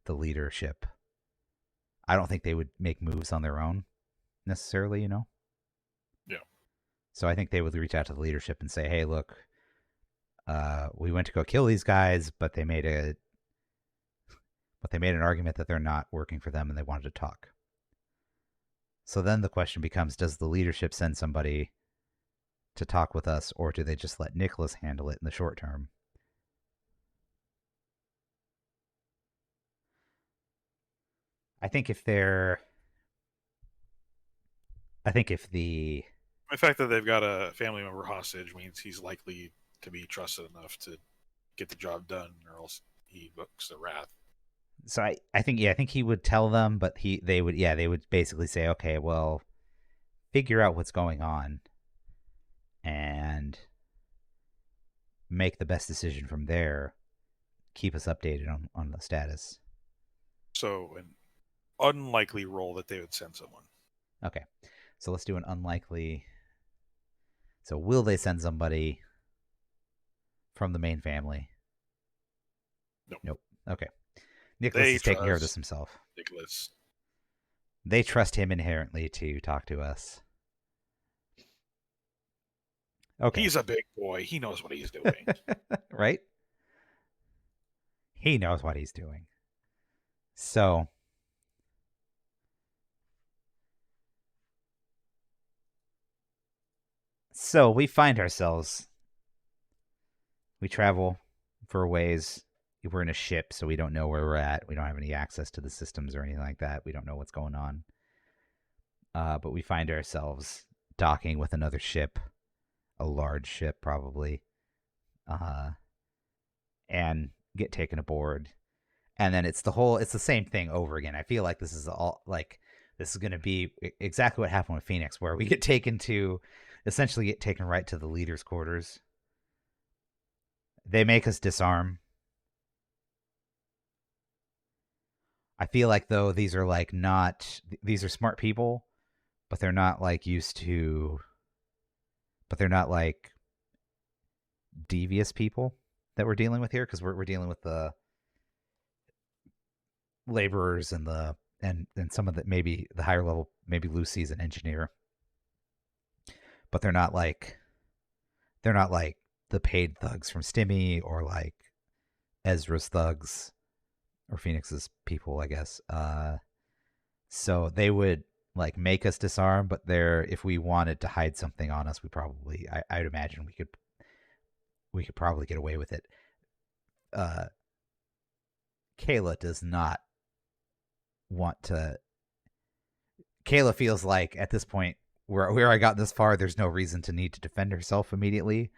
the leadership. I don't think they would make moves on their own necessarily, you know. Yeah. So I think they would reach out to the leadership and say, "Hey, look, we went to go kill these guys, but they made an argument that they're not working for them and they wanted to talk." So then the question becomes, does the leadership send somebody to talk with us, or do they just let Nicholas handle it in the short term? I think if they're I think if the The fact that they've got a family member hostage means he's likely to be trusted enough to get the job done, or else he books the wrath. so I think he would tell them, but they would basically say, okay, well, figure out what's going on and make the best decision from there. Keep us updated on the status. So an unlikely role that they would send someone. Okay, so let's do an unlikely. So will they send somebody from the main family? No, Nope. Okay, Nicholas they is taking care of this trust himself. Nicholas. They trust him inherently to talk to us. Okay, He's a big boy. He knows what he's doing. right? He knows what he's doing. So So we find ourselves, we travel for a ways. We're in a ship, so we don't know where we're at. We don't have any access to the systems or anything like that. We don't know what's going on. But we find ourselves docking with another ship, a large ship probably, uh, and get taken aboard. And then it's the same thing over again. I feel like this is all like this is going to be exactly what happened with Phoenix, where we get taken to, essentially get taken right to the leader's quarters. They make us disarm. I feel like though these are like not these are smart people, but they're not like used to, but they're not like devious people that we're dealing with here, because we're dealing with the laborers and and some of the, maybe the higher level, maybe Lucy's an engineer, but they're not like the paid thugs from Stimmy or like Ezra's thugs or Phoenix's people, I guess. So they would like make us disarm, but they're, if we wanted to hide something on us, we probably, I'd imagine we could probably get away with it. Uh, Kayla does not want to. Kayla feels like at this point, where I got this far, there's no reason to need to defend herself immediately,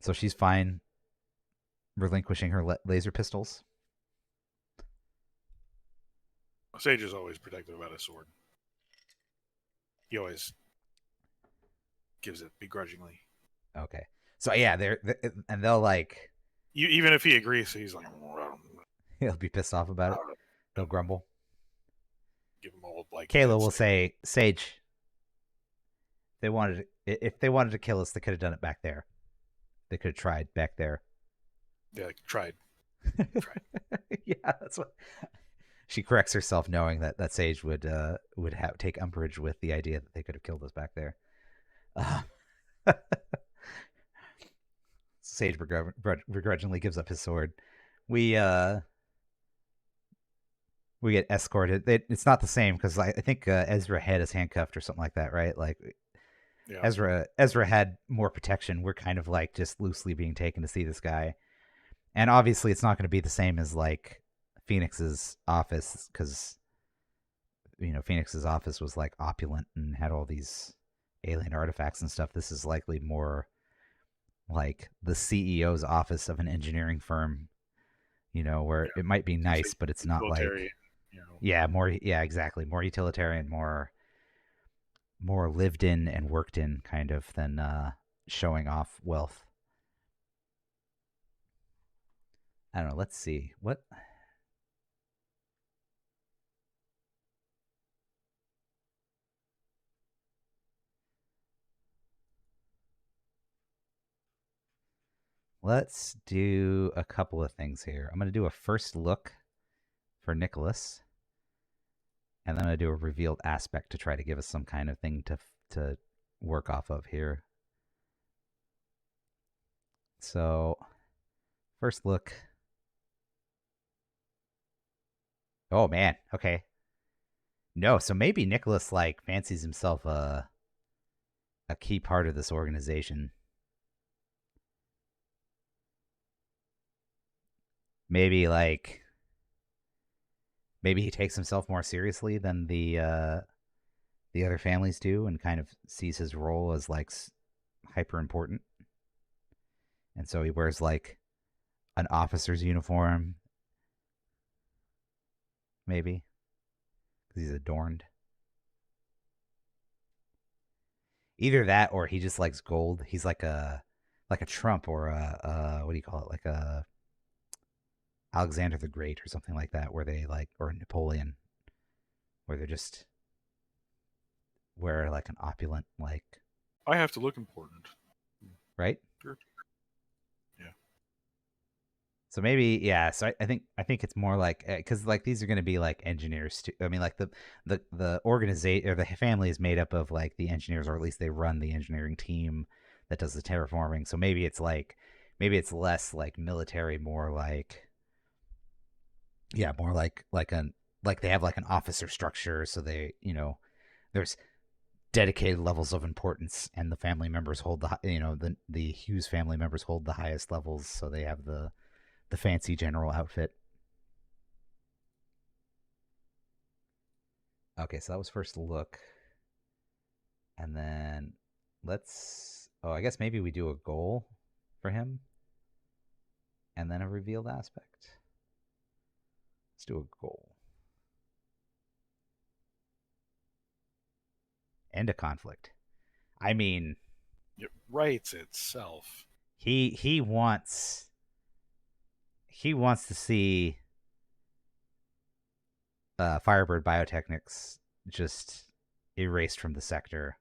so she's fine relinquishing her laser pistols. Sage is always protective about his sword. He always gives it begrudgingly. Okay, so yeah, they're and they'll like, Even if he agrees, he's like, he'll be pissed off about it. He'll grumble. Give him all like. Kayla will say, "Sage, if they wanted to kill us, they could have done it back there. They could have tried back there." Yeah, tried. Yeah, that's what she corrects herself, knowing that Sage would take umbrage with the idea that they could have killed us back there. Sage begrudgingly gives up his sword. We get escorted. It's not the same because I think Ezra had us handcuffed or something like that, right? Like, yeah. Ezra had more protection. We're kind of like just loosely being taken to see this guy, and obviously it's not going to be the same as like Phoenix's office, because Phoenix's office was like opulent and had all these alien artifacts and stuff. This is likely more like the CEO's office of an engineering firm, where it might be nice, but it's not like, exactly, more utilitarian, more lived in and worked in kind of than showing off wealth. I don't know. Let's see what. Let's do a couple of things here. I'm going to do a first look for Nicholas, and then I'm going to do a revealed aspect to try to give us some kind of thing to work off of here. So, first look. Oh man, okay. No, so maybe Nicholas like fancies himself a key part of this organization. Maybe he takes himself more seriously than the other families do, and kind of sees his role as like hyper important. And so he wears like an officer's uniform, maybe, because he's adorned. Either that, or he just likes gold. He's like a Trump, or a what do you call it? Like a Alexander the Great or something like that, where they like, or Napoleon, where they're just wear like an opulent, like, I have to look important, right? Sure. Yeah. So maybe, yeah. So I think it's more like, because like these are going to be like engineers too. I mean, like the organization or the family is made up of like the engineers, or at least they run the engineering team that does the terraforming. So maybe it's less like military, more like, yeah, more like they have like an officer structure. So they, there's dedicated levels of importance, and the family members hold the Hughes family members hold the highest levels, so they have the fancy general outfit. Okay, so that was first look, and then let's. Oh, I guess maybe we do a goal for him, and then a revealed aspect. Let's do a goal and a conflict. I mean, It writes itself. he wants to see Firebird Biotechnics just erased from the sector.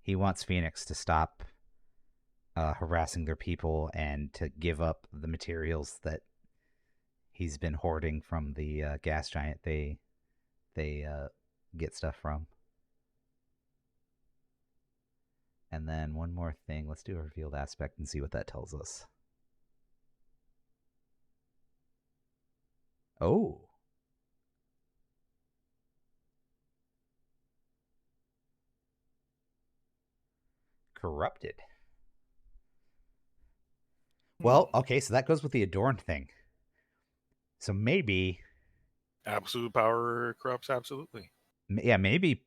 He wants Phoenix to stop harassing their people and to give up the materials that he's been hoarding from the gas giant they get stuff from. And then one more thing. Let's do a revealed aspect and see what that tells us. Oh. Corrupted. Well, okay, so that goes with the adorned thing. So maybe, Absolute power corrupts absolutely. yeah, maybe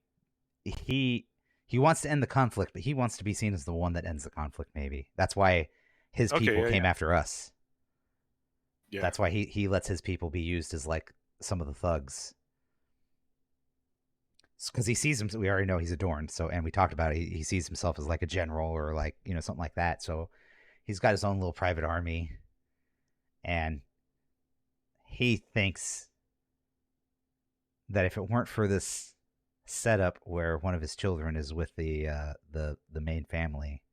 he wants to end the conflict, but he wants to be seen as the one that ends the conflict. Maybe that's why his Okay, people yeah, came yeah. after us. Yeah. That's why he lets his people be used as like some of the thugs. Because he sees him, we already know he's adorned. So, and we talked about it. He sees himself as like a general or like something like that. So, he's got his own little private army, and he thinks that if it weren't for this setup where one of his children is with the main family,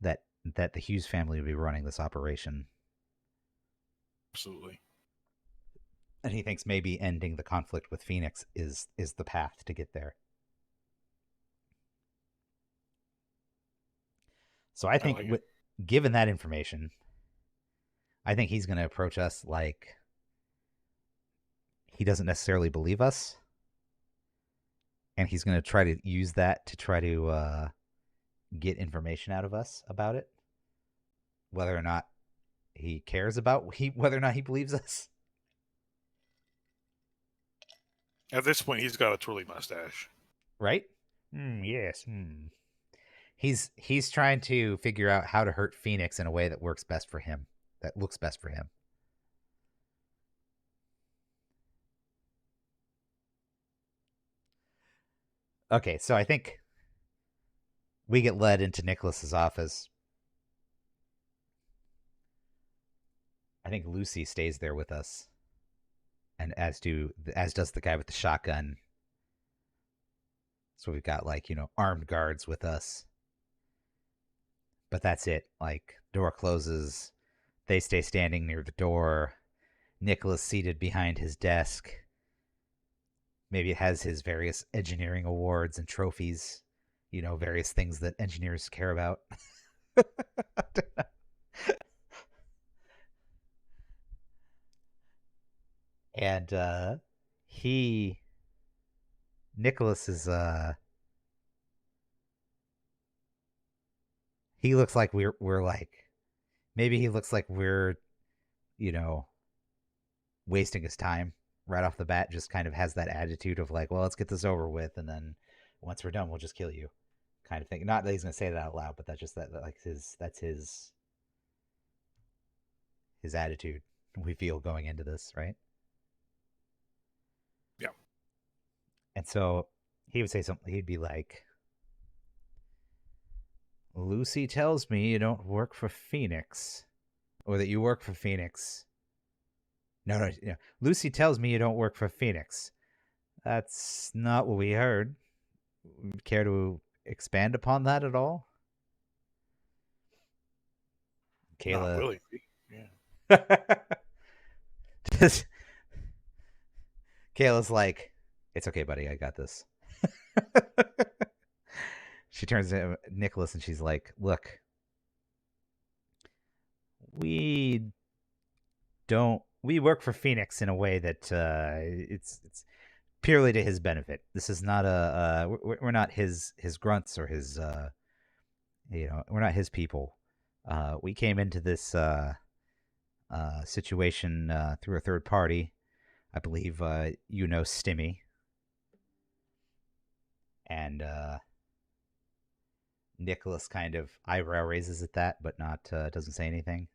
that the Hughes family would be running this operation. Absolutely. And he thinks maybe ending the conflict with Phoenix is the path to get there. So I I think like it. given that information, I think he's going to approach us like he doesn't necessarily believe us, and he's going to try to use that to try to get information out of us about it, whether or not he cares about whether or not he believes us. At this point, he's got a twirly mustache. Right? Yes. He's trying to figure out how to hurt Phoenix in a way that works best for him, that looks best for him. Okay, so I think we get led into Nicholas's office. I think Lucy stays there with us, and as does the guy with the shotgun. So we've got like armed guards with us, but that's it. Like door closes, they stay standing near the door. Nicholas seated behind his desk. Maybe it has his various engineering awards and trophies, various things that engineers care about. And he Nicholas is he looks like we're like, maybe he looks like we're you know wasting his time right off the bat. Just kind of has that attitude of like, well, let's get this over with, and then once we're done, we'll just kill you, kind of thing. Not that he's gonna say that out loud, but that's just that like that's his attitude we feel going into this, right? Yeah. And so he would say something. He'd be like, Lucy tells me you don't work for Phoenix, or that you work for Phoenix. No. Lucy tells me you don't work for Phoenix. That's not what we heard. Care to expand upon that at all? Not Kayla. willingly. Yeah. Kayla's like, it's okay, buddy. I got this. She turns to Nicholas and she's like, look, we don't. We work for Phoenix in a way that it's purely to his benefit. This is not we're not his grunts or his we're not his people. We came into this situation through a third party. I believe Stimmy, and Nicholas kind of eyebrow raises at that, but not doesn't say anything.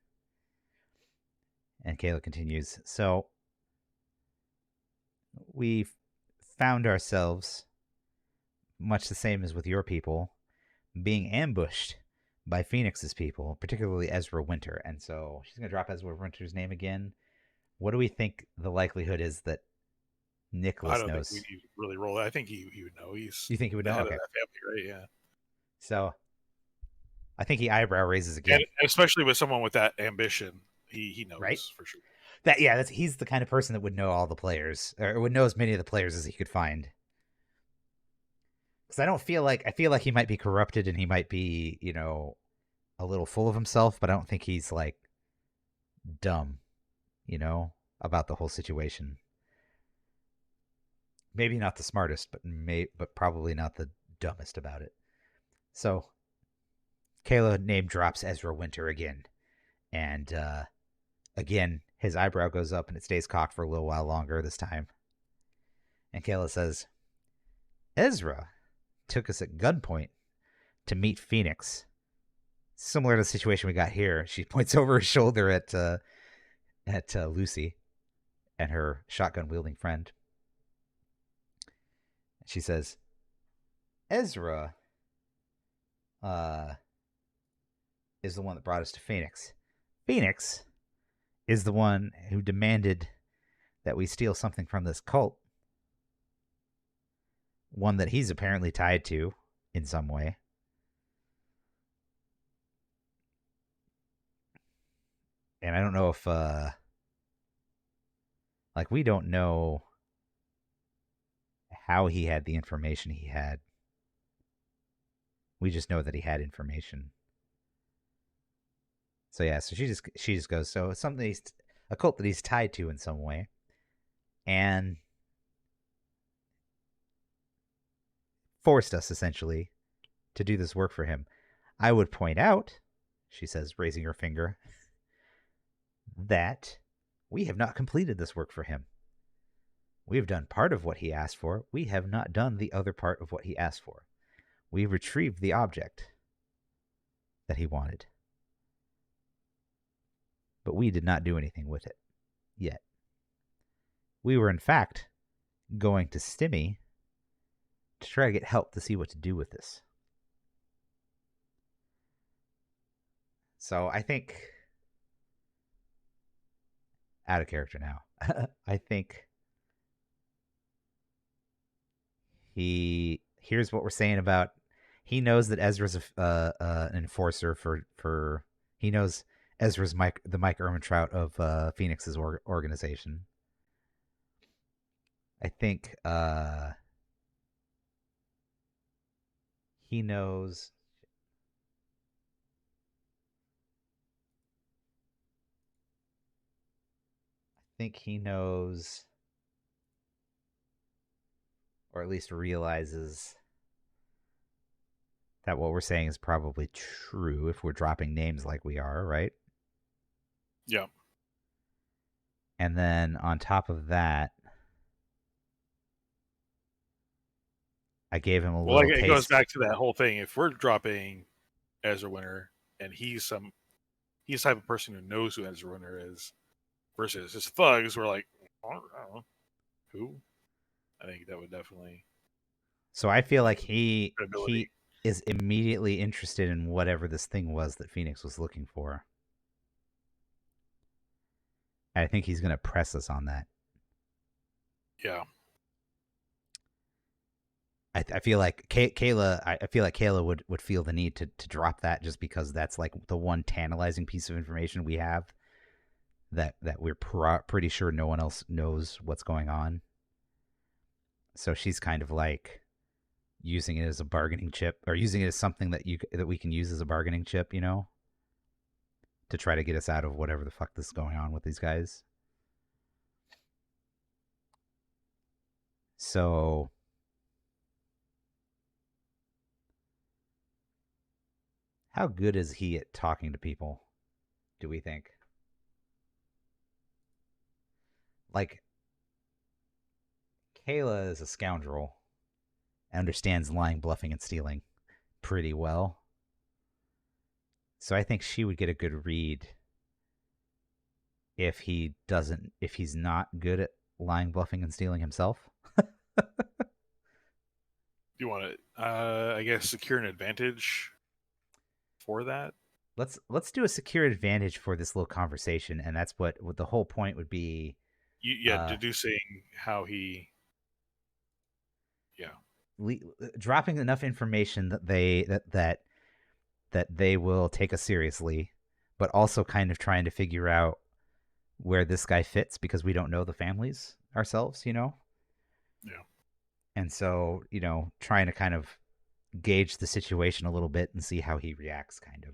And Kayla continues. So we found ourselves, much the same as with your people, being ambushed by Phoenix's people, particularly Ezra Winter. And so she's going to drop Ezra Winter's name again. What do we think the likelihood is that I Nicholas don't think we knows? need to really roll it. I think he would know. He's You think he would the know? head of Okay. that family, right? Yeah. So I think he eyebrow raises again. And especially with someone with that ambition, he knows right? for sure. He's the kind of person that would know all the players, or would know as many of the players as he could find. Because I feel like he might be corrupted and he might be, a little full of himself, but I don't think he's like dumb, about the whole situation. Maybe not the smartest, but probably not the dumbest about it. So Kayla name drops Ezra Winter again, and again his eyebrow goes up and it stays cocked for a little while longer this time. And Kayla says, Ezra took us at gunpoint to meet Phoenix. Similar to the situation we got here. She points over her shoulder at Lucy and her shotgun wielding friend. She says, Ezra is the one that brought us to Phoenix. Phoenix is the one who demanded that we steal something from this cult. One that he's apparently tied to in some way. And I don't know if we don't know how he had the information he had. We just know that he had information. So yeah, so she just goes, so it's something a cult that he's tied to in some way. And forced us essentially to do this work for him. I would point out, she says, raising her finger, that we have not completed this work for him. We have done part of what he asked for. We have not done the other part of what he asked for. We retrieved the object that he wanted. But we did not do anything with it yet. We were, in fact, going to Stimmy to try to get help to see what to do with this. So I think, out of character now, I think he hears what we're saying about, he knows that Ezra's an enforcer for he knows Ezra's the Mike Ehrmantraut of Phoenix's organization. I think he knows. I think he knows, or at least realizes, that what we're saying is probably true if we're dropping names like we are, right? Yeah. And then on top of that, I gave him a little taste. It goes back to that whole thing. If we're dropping Ezra Winter and he's the type of person who knows who Ezra Winter is, versus his thugs, we're like, I don't know who. I think that would definitely. So I feel like he is immediately interested in whatever this thing was that Phoenix was looking for. I think he's going to press us on that. Yeah. I feel like Kayla. I feel like Kayla would feel the need to drop that just because that's like the one tantalizing piece of information we have that we're pretty sure no one else knows what's going on. So she's kind of like using it as a bargaining chip, or using it as something that we can use as a bargaining chip, to try to get us out of whatever the fuck this is going on with these guys. So how good is he at talking to people, do we think? Like, Kayla is a scoundrel, understands lying, bluffing, and stealing pretty well. So I think she would get a good read if he's not good at lying, bluffing, and stealing himself. You want to, I guess, secure an advantage for that? Let's do a secure advantage for this little conversation, and that's what the whole point would be. Yeah, deducing how he. Yeah. Dropping enough information that they will take us seriously, but also kind of trying to figure out where this guy fits because we don't know the families ourselves, you know? Yeah. And so, trying to kind of gauge the situation a little bit and see how he reacts, kind of.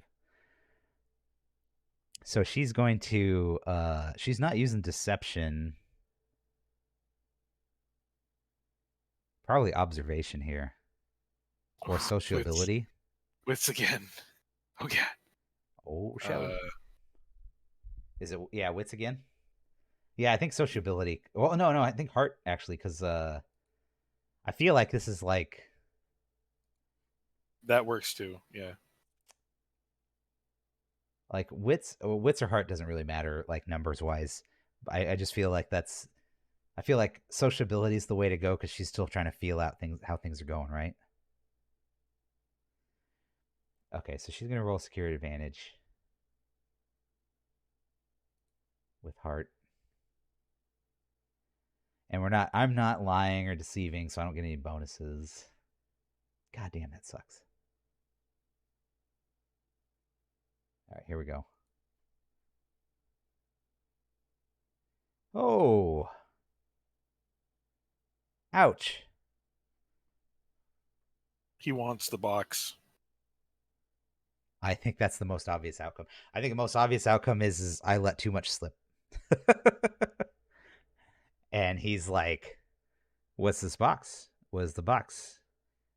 So she's going to, she's not using deception, probably observation here, or Wits, sociability. wits again. Oh yeah. Oh, Shelly. Is it, yeah, wits again? Yeah, I think sociability. Well, no, I think heart, actually, because I feel like this is like, that works too. Yeah. wits or heart doesn't really matter, like, numbers wise. I just feel like I feel like sociability is the way to go because she's still trying to feel out how things are going, right? Okay, so she's gonna roll security advantage with heart, and I'm not lying or deceiving, so I don't get any bonuses. God damn, that sucks. All right, here we go. Oh, ouch. He wants the box. I think that's the most obvious outcome. I think the most obvious outcome is I let too much slip. And he's like, "What's this box? What is the box?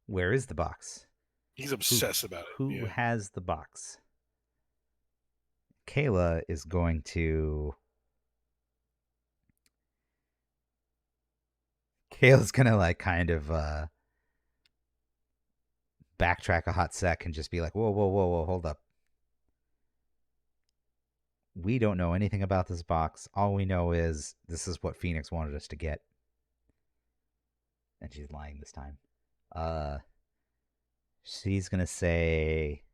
Where is the box? He's Who obsessed about it. who Yeah. has the box?" Kayla is going to Kayla's gonna like kind of backtrack a hot sec and just be like, whoa, hold up. We don't know anything about this box. All we know is this is what Phoenix wanted us to get. And she's lying this time. Uh she's gonna say,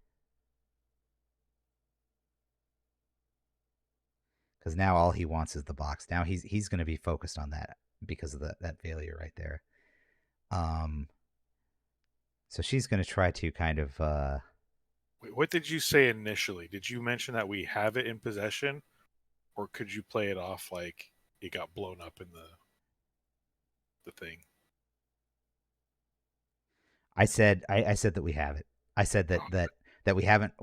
because now all he wants is the box. Now he's gonna be focused on that because of that failure right there. Um so she's gonna try to kind of Wait, what did you say initially? Did you mention that we have it in possession, or could you play it off like it got blown up in the thing? I said that we have it. I said Oh, that we haven't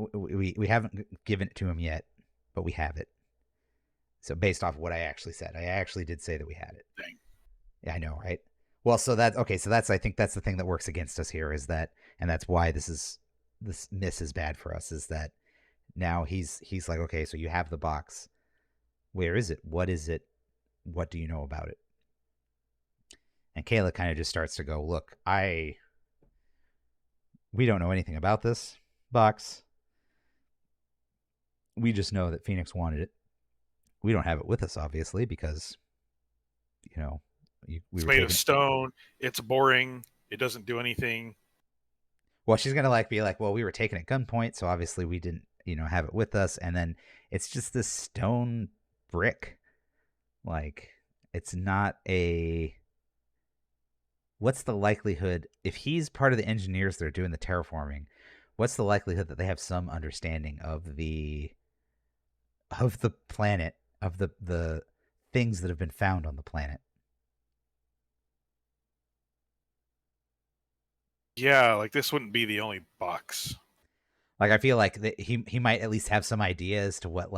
given it to him yet, but we have it. So based off of what I actually said, I actually did say that we had it. dang. Yeah, I know, right? Well, so that okay, so that's I think that's the thing that works against us here is that, and that's why this miss is bad for us is that now he's like, okay, so you have the box. Where is it? What is it? What do you know about it? And Kayla kind of just starts to go, look, we don't know anything about this box. We just know that Phoenix wanted it. We don't have it with us, obviously, because you know we It's were made of taking. stone. It's boring. It doesn't do anything. Well, she's gonna like be like, well, we were taken at gunpoint, so obviously we didn't, have it with us. And then it's just this stone brick. Like, it's not a. What's the likelihood if he's part of the engineers that are doing the terraforming? What's the likelihood that they have some understanding of the planet, of the things that have been found on the planet? Yeah, like this wouldn't be the only box. Like, I feel like that he might at least have some idea as to what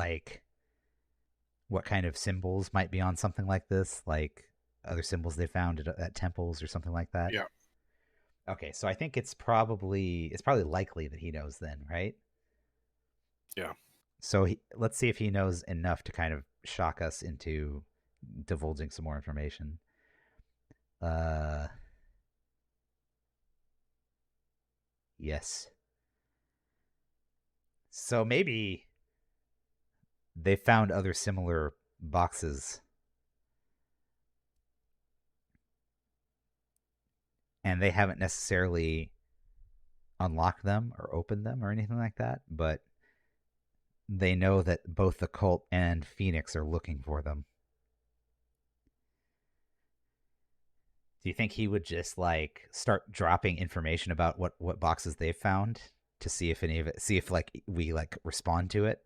kind of symbols might be on something like this. Like, other symbols they found at temples or something like that? Yeah. Okay, so I think it's probably likely that he knows then, right? Yeah. So let's see if he knows enough to kind of shock us into divulging some more information. Uh, yes. So maybe they found other similar boxes and they haven't necessarily unlocked them or opened them or anything like that, but they know that both the cult and Phoenix are looking for them. Do you think he would just like start dropping information about what boxes they've found to see if any of it, see if like we like respond to it?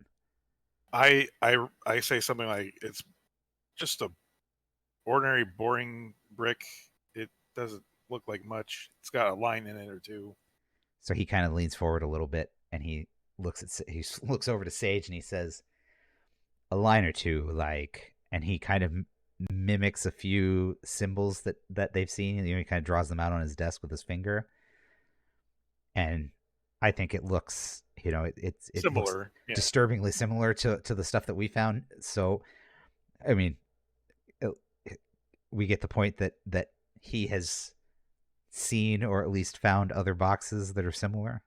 I say something like it's just a ordinary boring brick. It doesn't look like much. It's got a line in it or two. So he kind of leans forward a little bit and he looks over to Sage and he says a line or two, like, and he kind of mimics a few symbols that they've seen. You know, he kind of draws them out on his desk with his finger, and I think it looks, you know, it looks Similar. Yeah. disturbingly similar to the stuff that we found. So, I mean, we get the point that he has seen or at least found other boxes that are similar.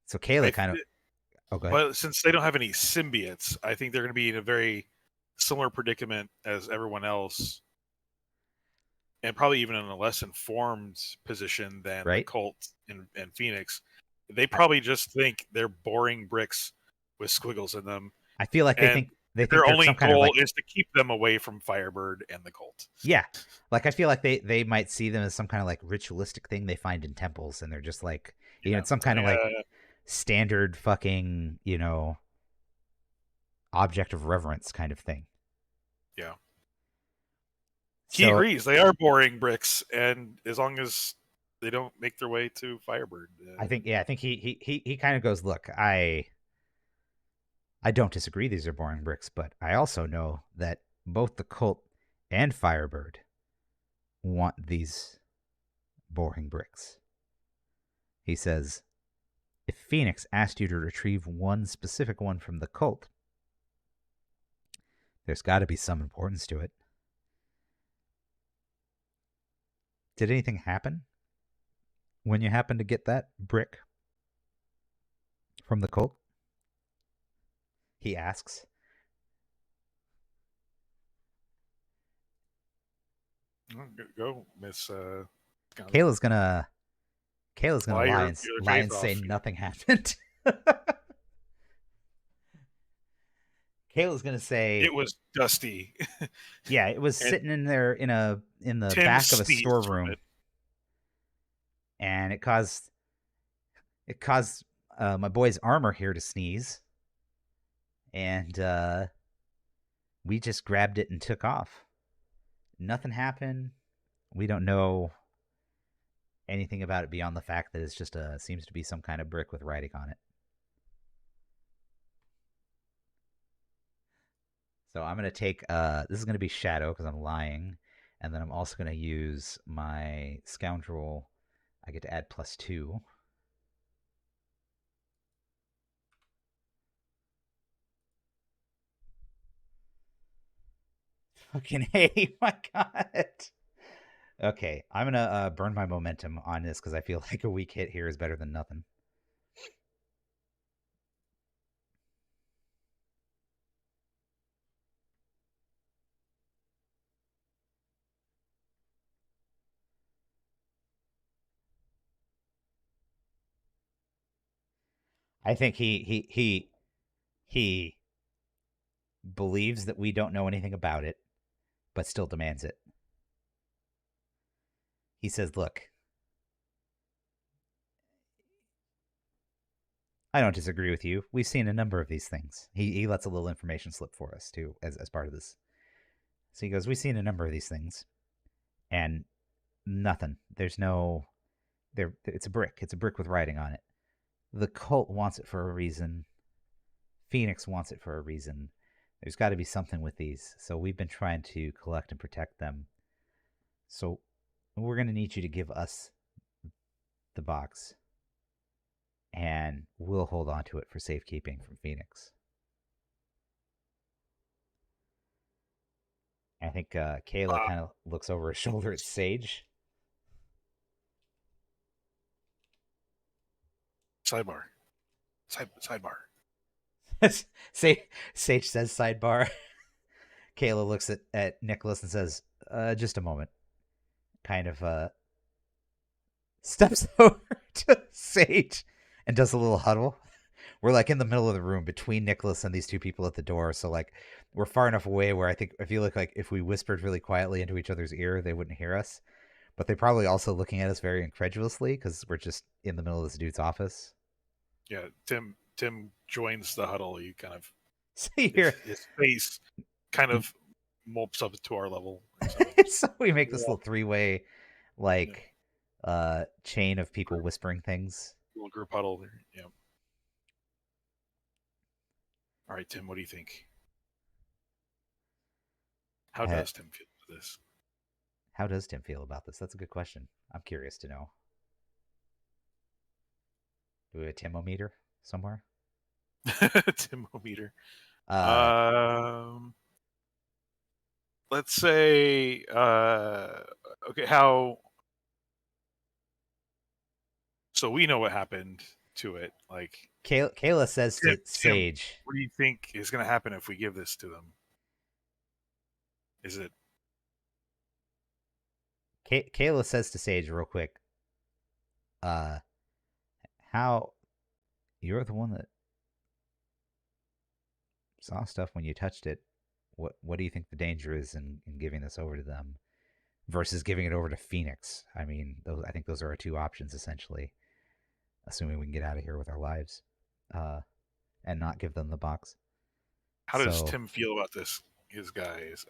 So Kayla kind of, oh, go ahead. But since they don't have any symbiotes, I think they're going to be in a very similar predicament as everyone else, and probably even in a less informed position than the Right? cult and Phoenix. They probably just think they're boring bricks with squiggles in them, I feel like and they think their they're only some kind of goal like, is to keep them away from Firebird and the cult. yeah, like I feel like they might see them as some kind of like ritualistic thing they find in temples, and they're just like, you know, Yeah, it's some kind of like yeah, standard fucking, you know, object of reverence kind of thing. yeah. He So agrees they are boring bricks, and as long as they don't make their way to Firebird, I think, yeah, I think he kind of goes, look, I don't disagree these are boring bricks, but I also know that both the cult and Firebird want these boring bricks. He says, if Phoenix asked you to retrieve one specific one from the cult, there's got to be some importance to it. Did anything happen when you happened to get that brick from the cult? He asks. go, Miss. Kayla's gonna Kayla's gonna Lie your, lie face and say off. nothing happened. Kayla's gonna say, It was dusty. yeah, it was And sitting in there in the Tim back of a sneezed from storeroom, it. and it caused my boy's armor here to sneeze, and we just grabbed it and took off. Nothing happened. We don't know anything about it beyond the fact that it's just a seems to be some kind of brick with writing on it. So I'm gonna take this is gonna be shadow because I'm lying, and then I'm also gonna use my scoundrel. I get to add +2. Fucking hey, my god. Okay, I'm gonna burn my momentum on this because I feel like a weak hit here is better than nothing. I think he believes that we don't know anything about it, but still demands it. He says, "Look, I don't disagree with you. We've seen a number of these things." He lets a little information slip for us too as part of this. So he goes, "We've seen a number of these things, and nothing. There's no there. It's a brick. It's a brick with writing on it. The cult wants it for a reason. Phoenix wants it for a reason. There's got to be something with these. So we've been trying to collect and protect them. So we're going to need you to give us the box, and we'll hold on to it for safekeeping from Phoenix. I think Kayla Uh, kind of looks over her shoulder at Sage. sidebar. Sidebar. Sage says sidebar. Kayla looks at Nicholas and says, just a moment. Kind of steps over to Sage and does a little huddle. We're like in the middle of the room between Nicholas and these two people at the door. So like we're far enough away where I feel like if we whispered really quietly into each other's ear, they wouldn't hear us. But they're probably also looking at us very incredulously because we're just in the middle of this dude's office. Yeah, Tim joins the huddle. You kind of So you hear, his face kind of mopes up to our level. so we make this Yeah. little three-way like chain of people Group, whispering things. little group huddle. Yeah. All right, Tim. What do you think? How Uh, does Tim feel about this? how does Tim feel about this? That's a good question. I'm curious to know. Do we have a Timometer somewhere? Timometer. Uh, Um, let's say okay, how so we know what happened to it. Like Kayla says to Tim, Sage, what do you think is going to happen if we give this to them? Is it Kayla says to Sage real quick, uh, how you're the one that saw stuff when you touched it. What do you think the danger is in giving this over to them versus giving it over to Phoenix? I mean, I think those are our two options essentially, assuming we can get out of here with our lives, and not give them the box. how does So Tim feel about this? His guy's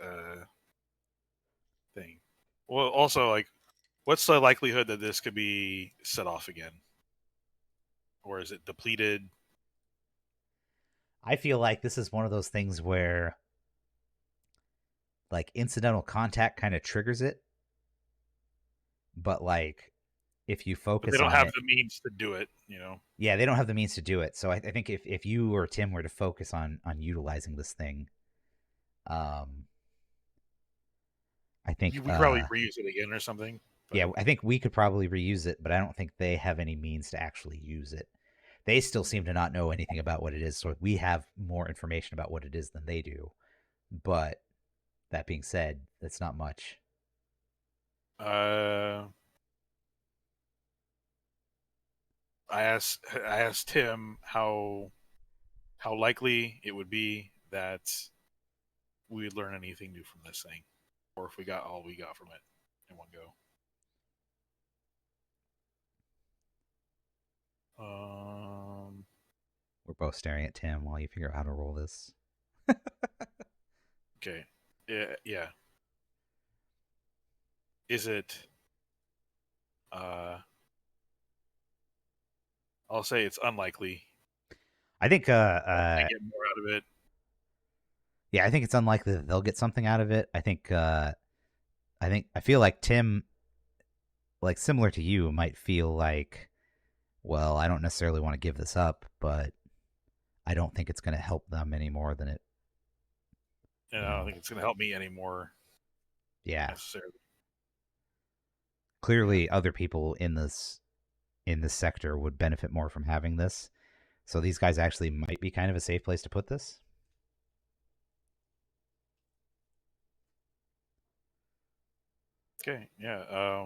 thing. Well, also like, what's the likelihood that this could be set off again, or is it depleted? I feel like this is one of those things where like incidental contact kind of triggers it, but like if you But they focus don't on have it, the means to do it. You know. yeah, they don't have the means to do it. So I think if you or Tim were to focus on utilizing this thing, um, I think We could probably reuse it again or something. yeah, But I think we could probably reuse it, but I don't think they have any means to actually use it. They still seem to not know anything about what it is, so we have more information about what it is than they do. But that being said, that's not much. uh, I asked him how likely it would be that we would learn anything new from this thing, or if we got all we got from it in one go. Um, We're both staring at Tim while you figure out how to roll this. okay, yeah, yeah. Is it? Uh, I'll say it's unlikely. I think I get more out of it. yeah, I think it's unlikely that they'll get something out of it. I feel like Tim, like similar to you, might feel like, well, I don't necessarily want to give this up, but I don't think it's going to help them any more than it, And you I don't know. think it's going to help me anymore Yeah, necessarily. Yeah. clearly other people in this sector would benefit more from having this. So these guys actually might be kind of a safe place to put this. Okay. Yeah.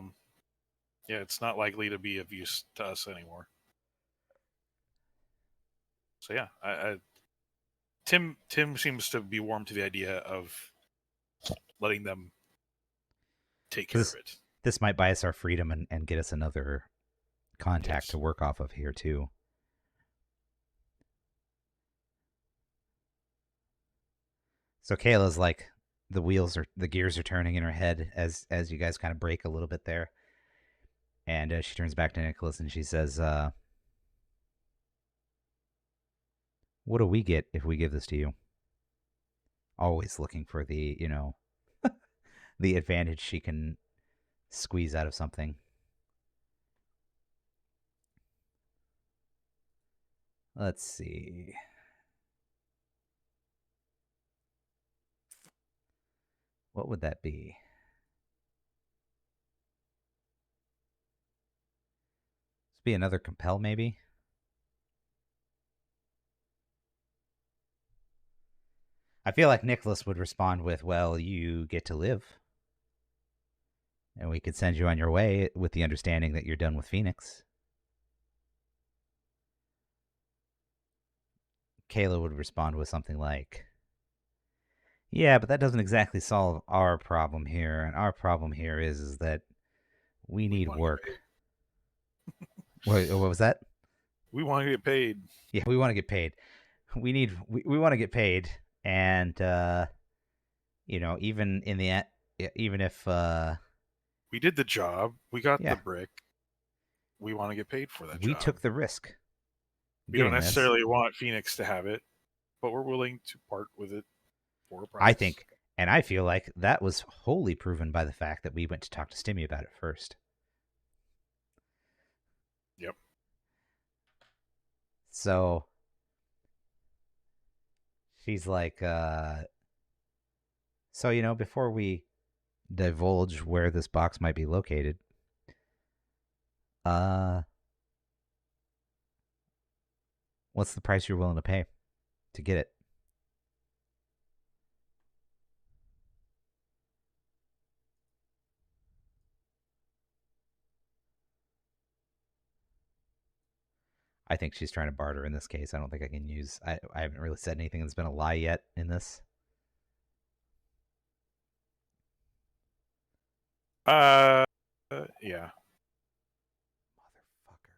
Yeah. It's not likely to be of use to us anymore. So yeah, Tim seems to be warm to the idea of letting them take So care of it. this might buy us our freedom and get us another contact Yes. to work off of here too. So Kayla's like the gears are turning in her head as you guys kind of break a little bit there, and she turns back to Nicholas and she says, "What do we get if we give this to you?" always looking for the, the advantage she can squeeze out of something. Let's see. What would that be? This be another compel, maybe? I feel like Nicholas would respond with, well, you get to live. And we could send you on your way with the understanding that you're done with Phoenix. Kayla would respond with something like, yeah, but that doesn't exactly solve our problem here. And our problem here is that we We need want to get work. paid. What was that? We want to get paid. Yeah, we want to get paid. We want to get paid, and even in the even if We did the job. We got the yeah, brick. We want to get paid for that we job. took the risk We don't getting this. necessarily want Phoenix to have it, but we're willing to part with it for a I price. think, and I feel like that was wholly proven by the fact that we went to talk to Stimmy about it first. Yep. So she's like, so before we divulge where this box might be located, uh, what's the price you're willing to pay to get it? I think she's trying to barter in this case. I don't think I can use. I haven't really said anything that's been a lie yet in this. Yeah. Motherfucker.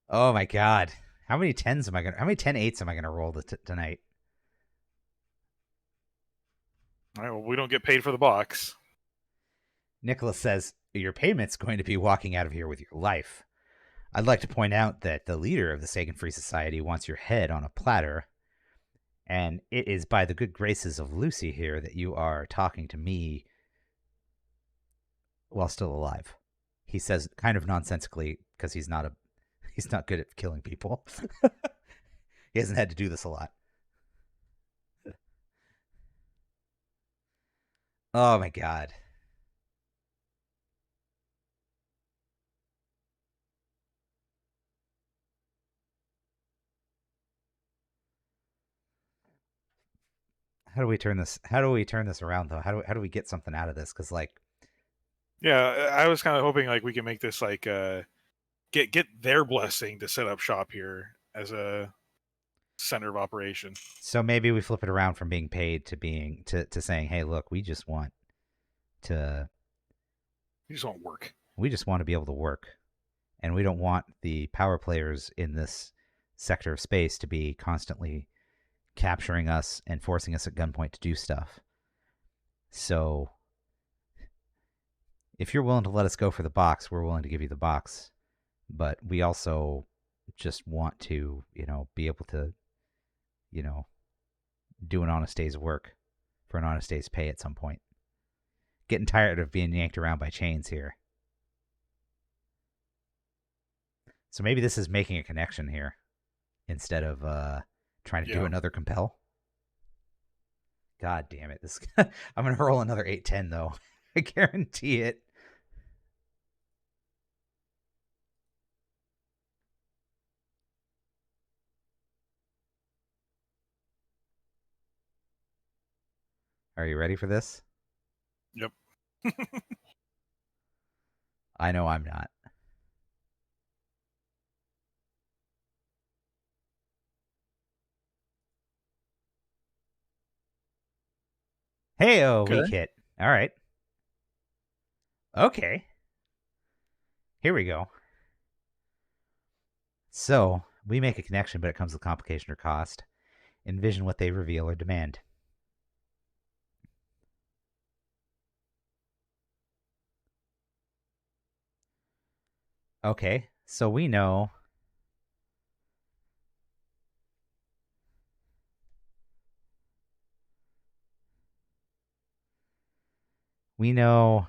Oh my god. How many 10s am I gonna? How many 10-8s am I gonna roll tonight? All right, well, we don't get paid for the box. Nicholas says your payment's going to be walking out of here with your life. I'd like to point out that the leader of the Sagan Free Society wants your head on a platter, and it is by the good graces of Lucy here that you are talking to me while still alive. He says kind of nonsensically because he's not good at killing people. He hasn't had to do this a lot. Oh my god. How do we turn this? How do we turn this around though? How do we get something out of this? Because like, Yeah, I was kind of hoping like we can make this like get their blessing to set up shop here as a center of operation. so maybe we flip it around from being paid to being to saying, hey, look, to We just want work. we just want to be able to work, and we don't want the power players in this sector of space to be constantly capturing us and forcing us at gunpoint to do stuff. So if you're willing to let us go for the box, we're willing to give you the box. But we also just want to, be able to, you know, do an honest day's work for an honest day's pay at some point. Getting tired of being yanked around by chains here. So maybe this is making a connection here instead of trying to do Yeah. another compel. God damn it. This I'm going to roll another 8-10 though. I guarantee it. Are you ready for this? Yep. I know I'm not. Hey, Okay. weak hit. All right. Okay. Here we go. So, we make a connection, but it comes with complication or cost. Envision what they reveal or demand. Okay. So we know we know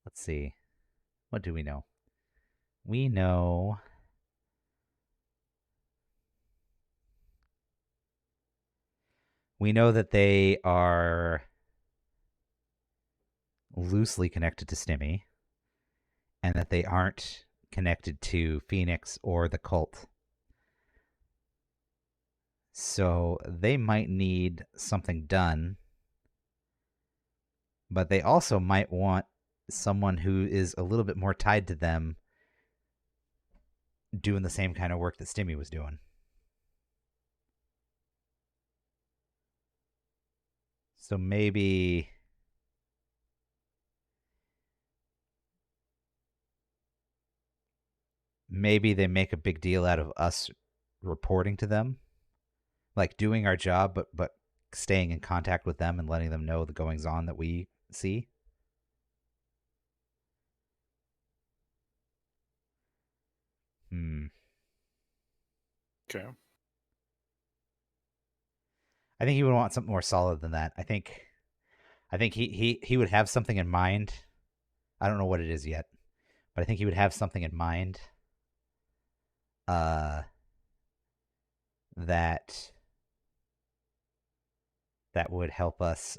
let's see. What do we know? We know that they are loosely connected to Stimmy and that they aren't connected to Phoenix or the cult. So they might need something done, but they also might want someone who is a little bit more tied to them doing the same kind of work that Stimmy was doing. So maybe they make a big deal out of us reporting to them, like doing our job, but staying in contact with them and letting them know the goings on that we see. Hmm. Okay. I think he would want something more solid than that. I think he would have something in mind. I don't know what it is yet, but I think he would have something in mind. Uh, that would help us.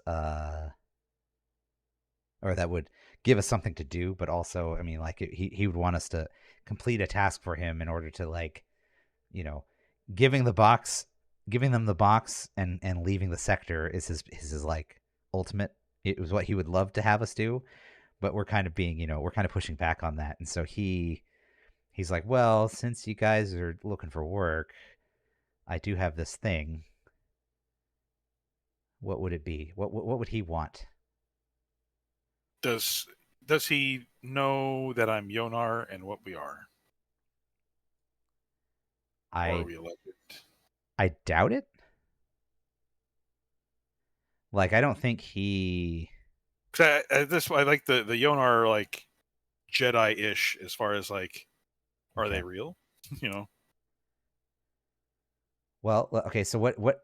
Or that would give us something to do, but also, I mean, like he would want us to complete a task for him in order to like, you know, giving the box, giving them the box and leaving the sector is his like ultimate. It was what he would love to have us do, but we're kind of being, we're kind of pushing back on that, and so he's like, well, since you guys are looking for work, I do have this thing. What would it be? What would he want? Does does he know that I'm Yonar and what we are, or are I we elected? I doubt it. Like I don't think he. Because I like the Yonar like Jedi-ish as far as like, are they Okay. real? you know, Well, okay. So what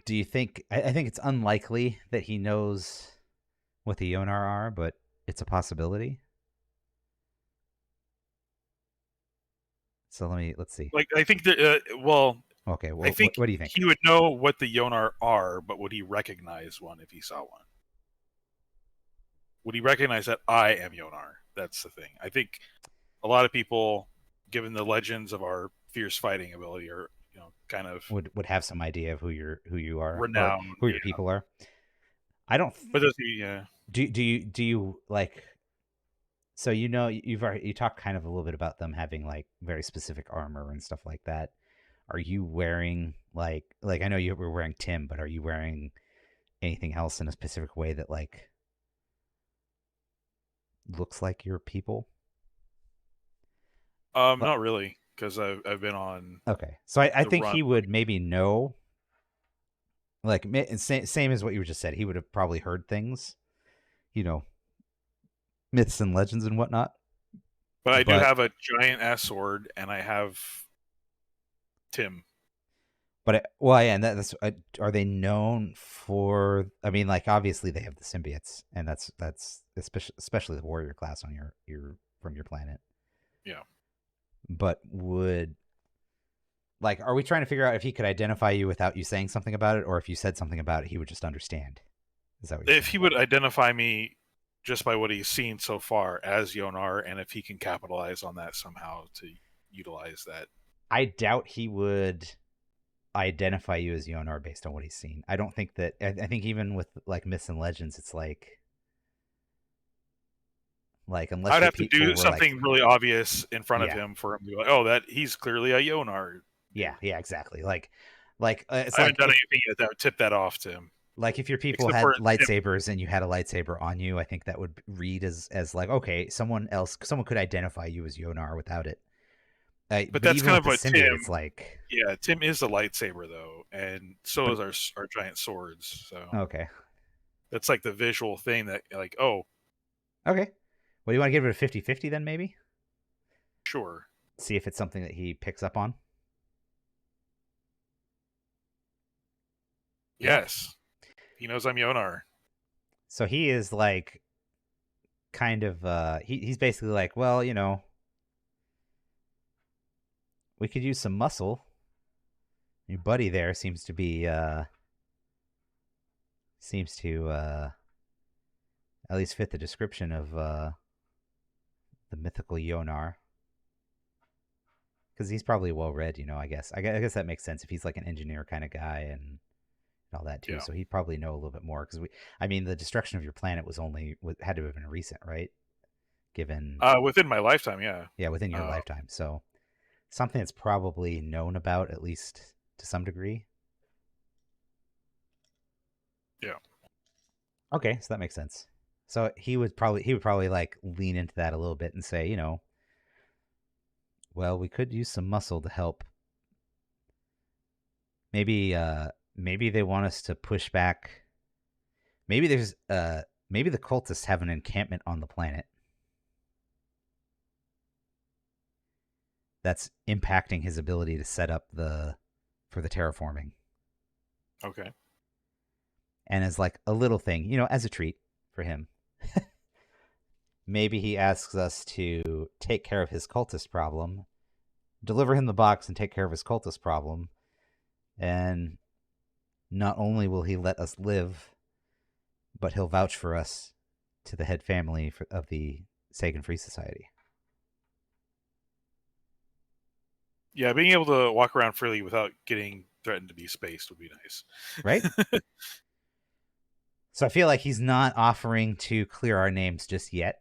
do you think? I think it's unlikely that he knows what the Yonar are, but it's a possibility. So let's see. like I think that well, Okay. I Well, think what do you think? he would know what the Yonar are, but would he recognize one if he saw one? Would he recognize that I am Yonar? That's the thing. I think a lot of people, given the legends of our fierce fighting ability, are kind of Would have some idea of who you are or renowned. who Yeah, your people are. I don't. but does he? Yeah. Do you like? So you've already you talked kind of a little bit about them having like very specific armor and stuff like that. Are you wearing like I know you were wearing Tim, but are you wearing anything else in a specific way that like looks like your people? Not really, because I've been on Okay, so I the think run. he would maybe know, like same as what you just said. He would have probably heard things, you know, myths and legends and whatnot. But I do But have a giant ass sword, and I have Tim. well, yeah, and that's are they known for? I mean, like obviously they have the symbiotes, and that's especially the warrior class on your from your planet. Yeah. But would like are we trying to figure out if he could identify you without you saying something about it, or if you said something about it, he would just understand? Is that what you're If saying? he would identify me just by what he's seen so far as Yonar, and if he can capitalize on that somehow to utilize that. I doubt he would identify you as Yonar based on what he's seen. I don't think that. I think even with like myths and legends, it's like unless I'd your have to people do were like, something really obvious in front of yeah, him for him to be like, "Oh, that he's clearly a Yonar yeah, dude." yeah, exactly. It's I haven't like done anything yet that would tip that off to him, if your people except for had Tim. lightsabers and you had a lightsaber on you, I think that would read as like okay, someone could identify you as Yonar without it. But But that's even kind with of the what symbiote, Tim. it's like Yeah, Tim is a lightsaber though, and so but is our giant swords. So okay, that's like the visual thing that like, oh, okay. Well, you want to give it a 50-50 then, maybe? Sure. See if it's something that he picks up on. Yeah. Yes. He knows I'm Yonar. So he is like kind of he's basically like, well, we could use some muscle. Your buddy there seems to at least fit the description of the mythical Yonar. Because he's probably well read, I guess. I guess that makes sense if he's like an engineer kind of guy and all that too. Yeah. So he'd probably know a little bit more. Because the destruction of your planet had to have been recent, right? Given, Within my lifetime, yeah. yeah, within your Uh, lifetime. So something that's probably known about at least to some degree. yeah. Okay, so that makes sense. So he would probably like lean into that a little bit and say, well, we could use some muscle to help. Maybe they want us to push back. Maybe the cultists have an encampment on the planet that's impacting his ability to set up for the terraforming. Okay. And as like a little thing, as a treat for him, maybe he asks us to take care of his cultist problem, deliver him the box and take care of his cultist problem, and not only will he let us live, but he'll vouch for us to the head family of the Sagan Free Society. Yeah, being able to walk around freely without getting threatened to be spaced would be nice. Right? So I feel like he's not offering to clear our names just yet.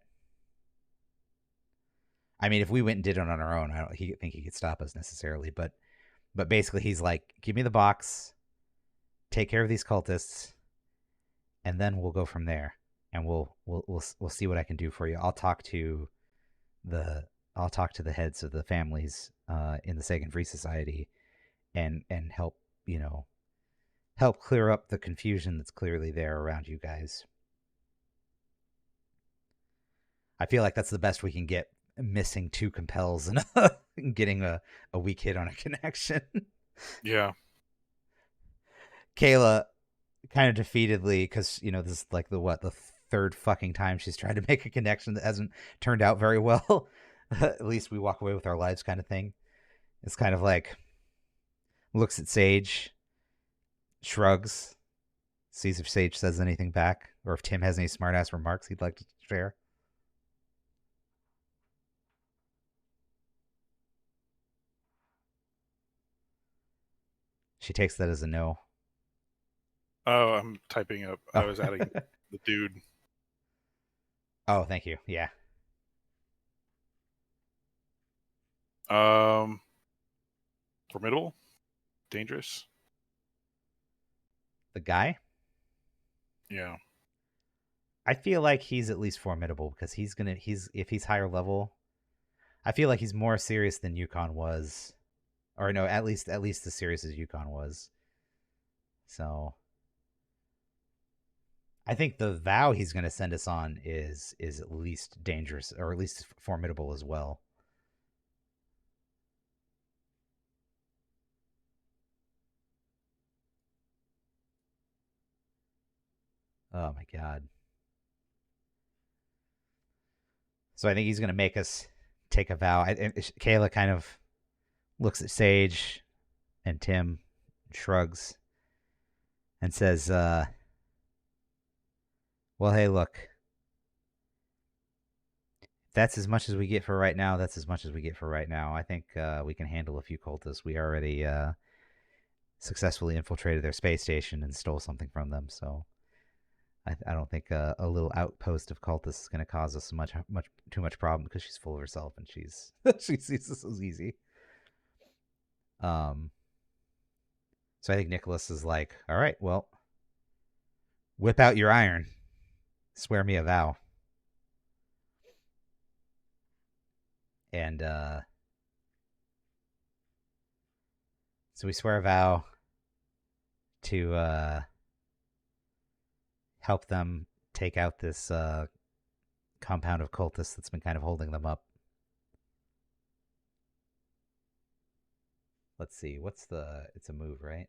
I mean, if we went and did it on our own, I don't think he could stop us necessarily. But basically, he's like, give me the box, take care of these cultists, and then we'll go from there. And we'll see what I can do for you. I'll talk to the heads of the families in the Sagan Free Society, and help help clear up the confusion that's clearly there around you guys. I feel like that's the best we can get, missing two compels and getting a weak hit on a connection. Yeah. Kayla kind of defeatedly, because this is like the third fucking time she's tried to make a connection that hasn't turned out very well. At least we walk away with our lives, kind of thing. It's kind of like looks at Sage, shrugs, sees if Sage says anything back, or if Tim has any smartass remarks he'd like to share. She takes that as a no. Oh, I'm typing up. Oh. I was adding the dude. Oh, thank you. Yeah. Formidable, dangerous. The guy? Yeah. I feel like he's at least formidable because if he's higher level, I feel like he's more serious than Yukon was. Or no, at least as serious as Yukon was. So I think the vow he's going to send us on is at least dangerous, or at least formidable as well. Oh my god. So I think he's going to make us take a vow. Kayla kind of looks at Sage and Tim, shrugs, and says, well, hey, look. That's as much as we get for right now. That's as much as we get for right now. I think we can handle a few cultists. We already successfully infiltrated their space station and stole something from them. So I don't think a little outpost of cultists is going to cause us too much problem, because she's full of herself and she sees this as easy. So I think Nicholas is like, all right, well, whip out your iron, swear me a vow. And so we swear a vow to help them take out this compound of cultists that's been kind of holding them up. Let's see. What's the? It's a move, right?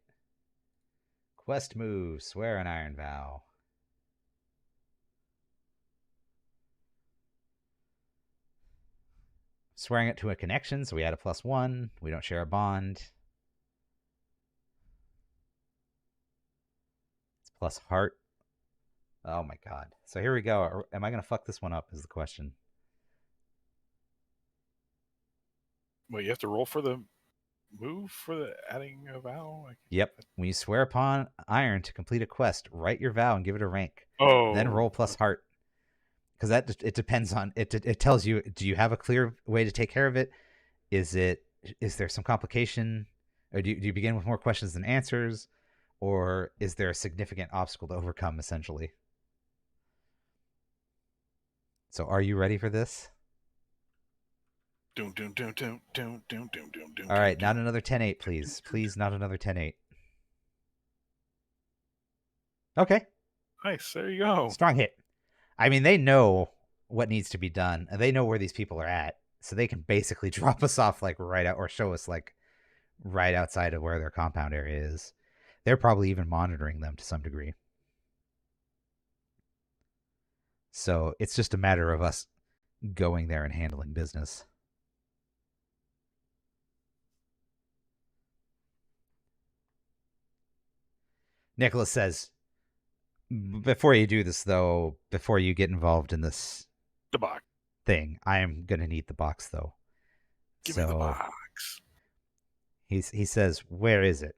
Quest move. Swear an iron vow. Swearing it to a connection, so we add a +1. We don't share a bond. It's plus heart. Oh my god. So here we go. Am I going to fuck this one up is the question. Wait, you have to roll for the move for the adding a vow? Yep. When you swear upon iron to complete a quest, write your vow and give it a rank. Oh. Then roll plus heart. Because that it depends on it. It tells you, do you have a clear way to take care of it? Is there some complication, or do you begin with more questions than answers, or is there a significant obstacle to overcome? Essentially. So, are you ready for this? Doom, doom, doom, doom, doom, doom, doom, doom, doom. All right, not another 10-8, please. Please, not another 10-8. Okay. Nice. There you go. Strong hit. I mean, they know what needs to be done, and they know where these people are at, so they can basically drop us off like right out, or show us like right outside of where their compound area is. They're probably even monitoring them to some degree. So it's just a matter of us going there and handling business. Nicholas says, before you do this, though, before you get involved in this The box. thing, I am going to need the box, though. Give me the box. He says, where is it?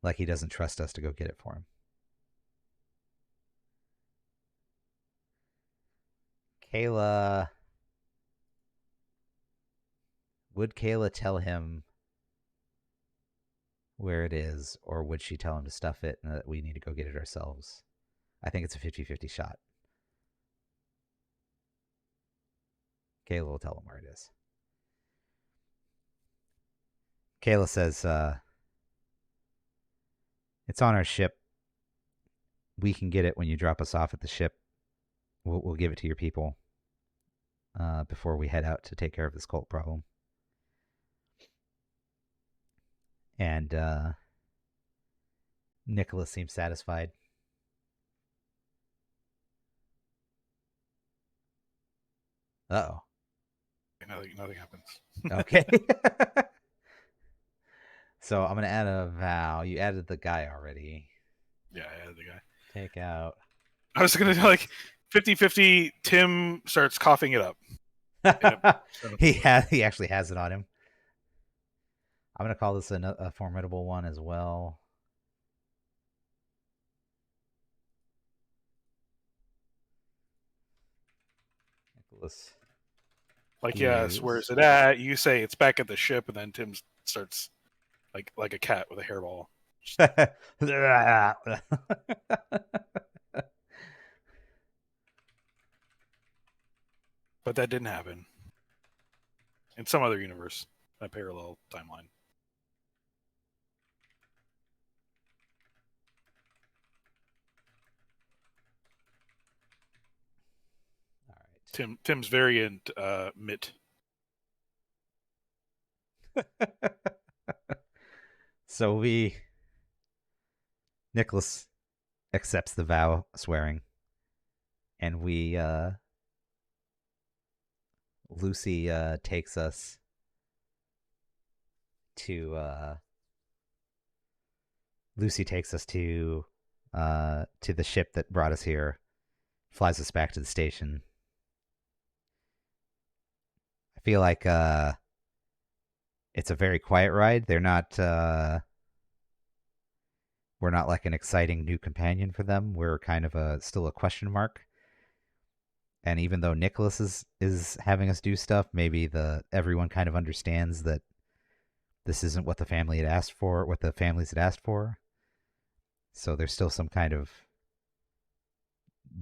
Like he doesn't trust us to go get it for him. Kayla. Would Kayla tell him where it is, or would she tell him to stuff it and that we need to go get it ourselves? I think it's a 50-50 shot. Kayla will tell him where it is. Kayla says, it's on our ship. We can get it when you drop us off at the ship. We'll give it to your people before we head out to take care of this cult problem. And Nicholas seems satisfied. Uh-oh. Nothing happens. Okay. So I'm going to add a vow. You added the guy already. Yeah, I added the guy. Take out. I was going to do like 50-50. Tim starts coughing it up. He actually has it on him. I'm going to call this a formidable one as well. Nicholas. Like, yes, where's it at? You say it's back at the ship, and then Tim starts like a cat with a hairball. But that didn't happen. In some other universe, a parallel timeline. All right. Tim's variant Mitt. So Nicholas accepts the vow, swearing, and Lucy takes us to the ship that brought us here, flies us back to the station. I feel like it's a very quiet ride. We're not like an exciting new companion for them. We're kind of still a question mark. And even though Nicholas is having us do stuff, maybe everyone kind of understands that this isn't what the family had asked for, what the families had asked for. So there's still some kind of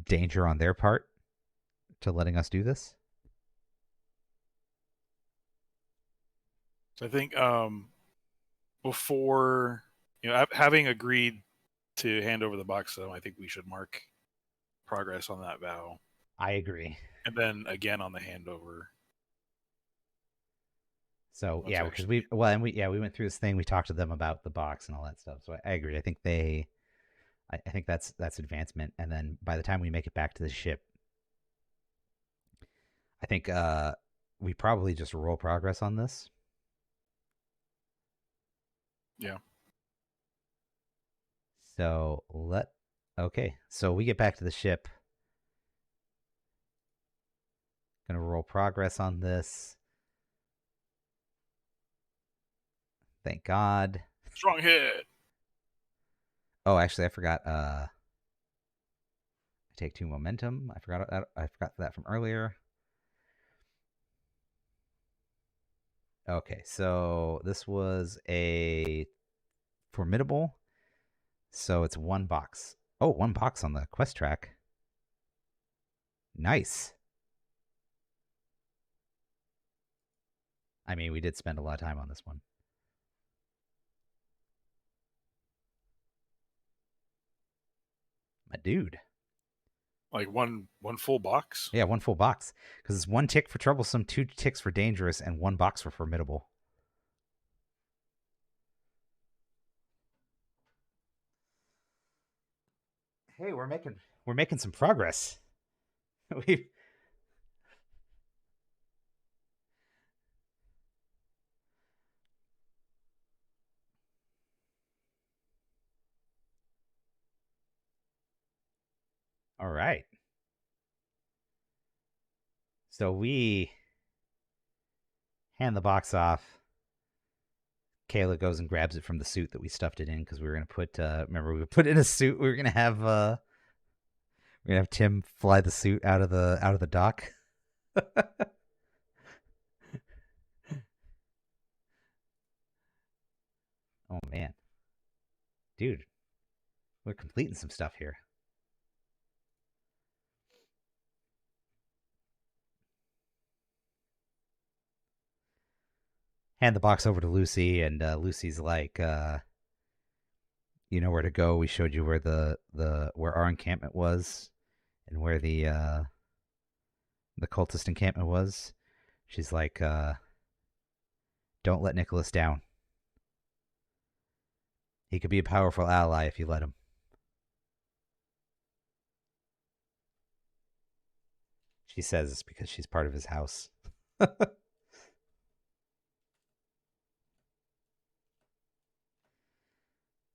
danger on their part to letting us do this. So I think before, having agreed to hand over the box to them, I think we should mark progress on that vow. I agree. And then again on the handover. So Once yeah, I because actually. we went through this thing. We talked to them about the box and all that stuff. So I agree. I think that's advancement. And then by the time we make it back to the ship, I think we probably just roll progress on this. Yeah. So okay. So we get back to the ship. Gonna roll progress on this. Thank God. Strong hit. Oh, actually, I forgot. I take 2 momentum. I forgot that from earlier. Okay, so this was a formidable. So it's 1 box. Oh, 1 box on the quest track. Nice. I mean, we did spend a lot of time on this one. My dude. Like one full box. Yeah, 1 full box. Because it's 1 tick for troublesome, 2 ticks for dangerous, and 1 box for formidable. Hey, we're making some progress. we All right. So we hand the box off. Kayla goes and grabs it from the suit that we stuffed it in because we were gonna put. Remember, we put in a suit. We were gonna have. We're gonna have Tim fly the suit out of the dock. Oh man, dude, we're completing some stuff here. Hand the box over to Lucy, and Lucy's like, "You know where to go. We showed you where the where our encampment was, and where the cultist encampment was." She's like, "Don't let Nicholas down. He could be a powerful ally if you let him." She says it's because she's part of his house.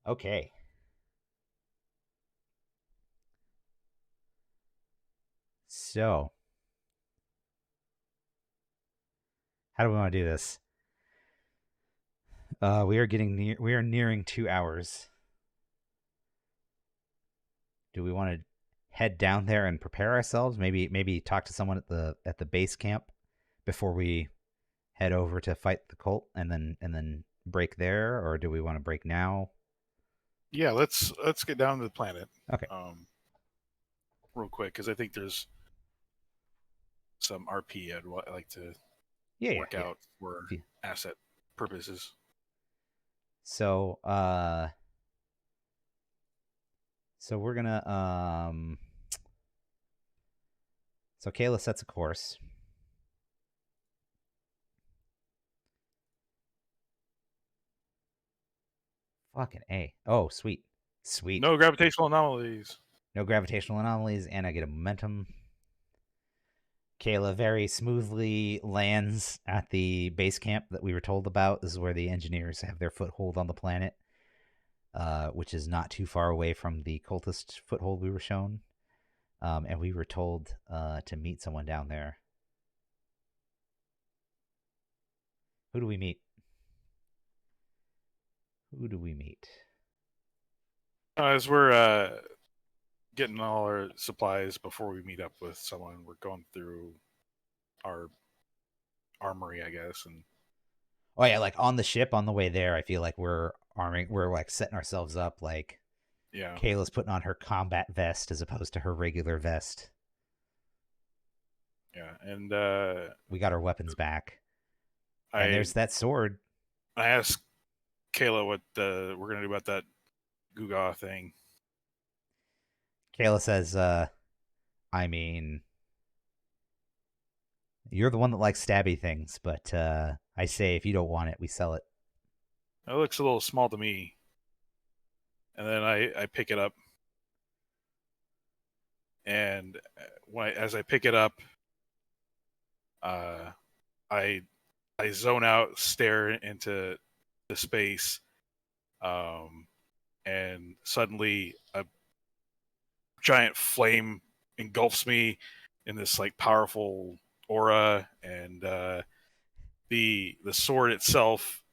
Okay. So, how do we want to do this? We are nearing 2 hours. Do we want to head down there and prepare ourselves? Maybe talk to someone at the base camp before we head over to fight the cult, and then break there, or do we want to break now? Yeah, let's get down to the planet Okay. um, real quick because I think there's some RP I'd like to Yeah, yeah, work yeah. out for If you- asset purposes. So, we're gonna so Kayla sets a course. Fucking A. Oh, sweet. Sweet. No gravitational anomalies. No gravitational anomalies, and I get a momentum. Kayla very smoothly lands at the base camp that we were told about. This is where the engineers have their foothold on the planet, which is not too far away from the cultist foothold we were shown. And we were told to meet someone down there. Who do we meet? Who do we meet? As we're getting all our supplies before we meet up with someone, we're going through our armory, I guess, and Oh yeah, like on the ship on the way there, I feel like we're like setting ourselves up. Like yeah, Kayla's putting on her combat vest as opposed to her regular vest. yeah, and We got our weapons back, and I there's that sword. I asked Kayla what we're gonna do about that Guga thing. Kayla says, I mean, You're the one that likes stabby things, but I say if you don't want it, we sell it. It looks a little small to me. And then I pick it up, and as I pick it up, uh, I I zone out, stare into the space, um, and suddenly a giant flame engulfs me in this like powerful aura, and the sword itself,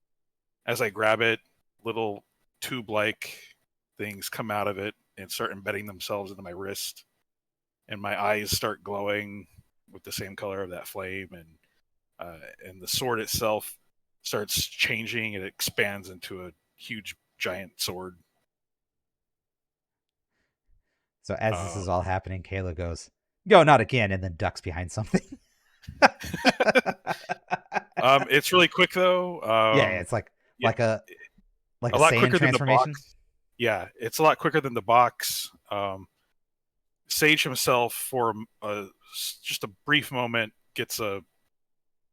as I grab it, little tube-like things come out of it and start embedding themselves into my wrist, and my eyes start glowing with the same color of that flame, and the sword itself starts changing. It expands into a huge giant sword. So as this is Um, all happening, Kayla goes, "Go, not again," and then ducks behind something. it's really quick though. Yeah, it's Yeah, like a like a a lot Saiyan quicker than the transformation. box. Yeah, it's a lot quicker than the box. Sage himself, for just a brief moment, gets a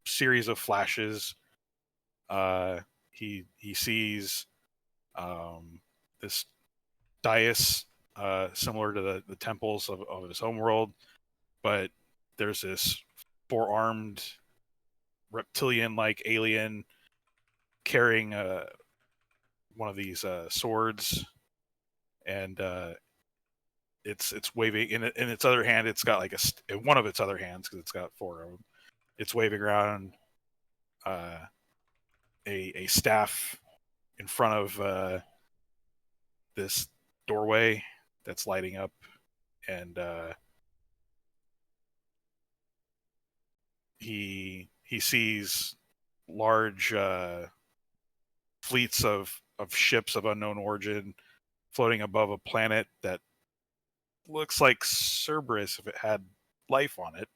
series of flashes. He sees this dais, similar to the temples of his homeworld, but there's this four-armed reptilian-like alien carrying one of these swords, and it's waving in its other hand. It's got like in one of its other hands, because it's got four of them. It's waving around uh, a staff in front of this doorway that's lighting up, and he sees large fleets of ships of unknown origin floating above a planet that looks like Cerberus if it had life on it.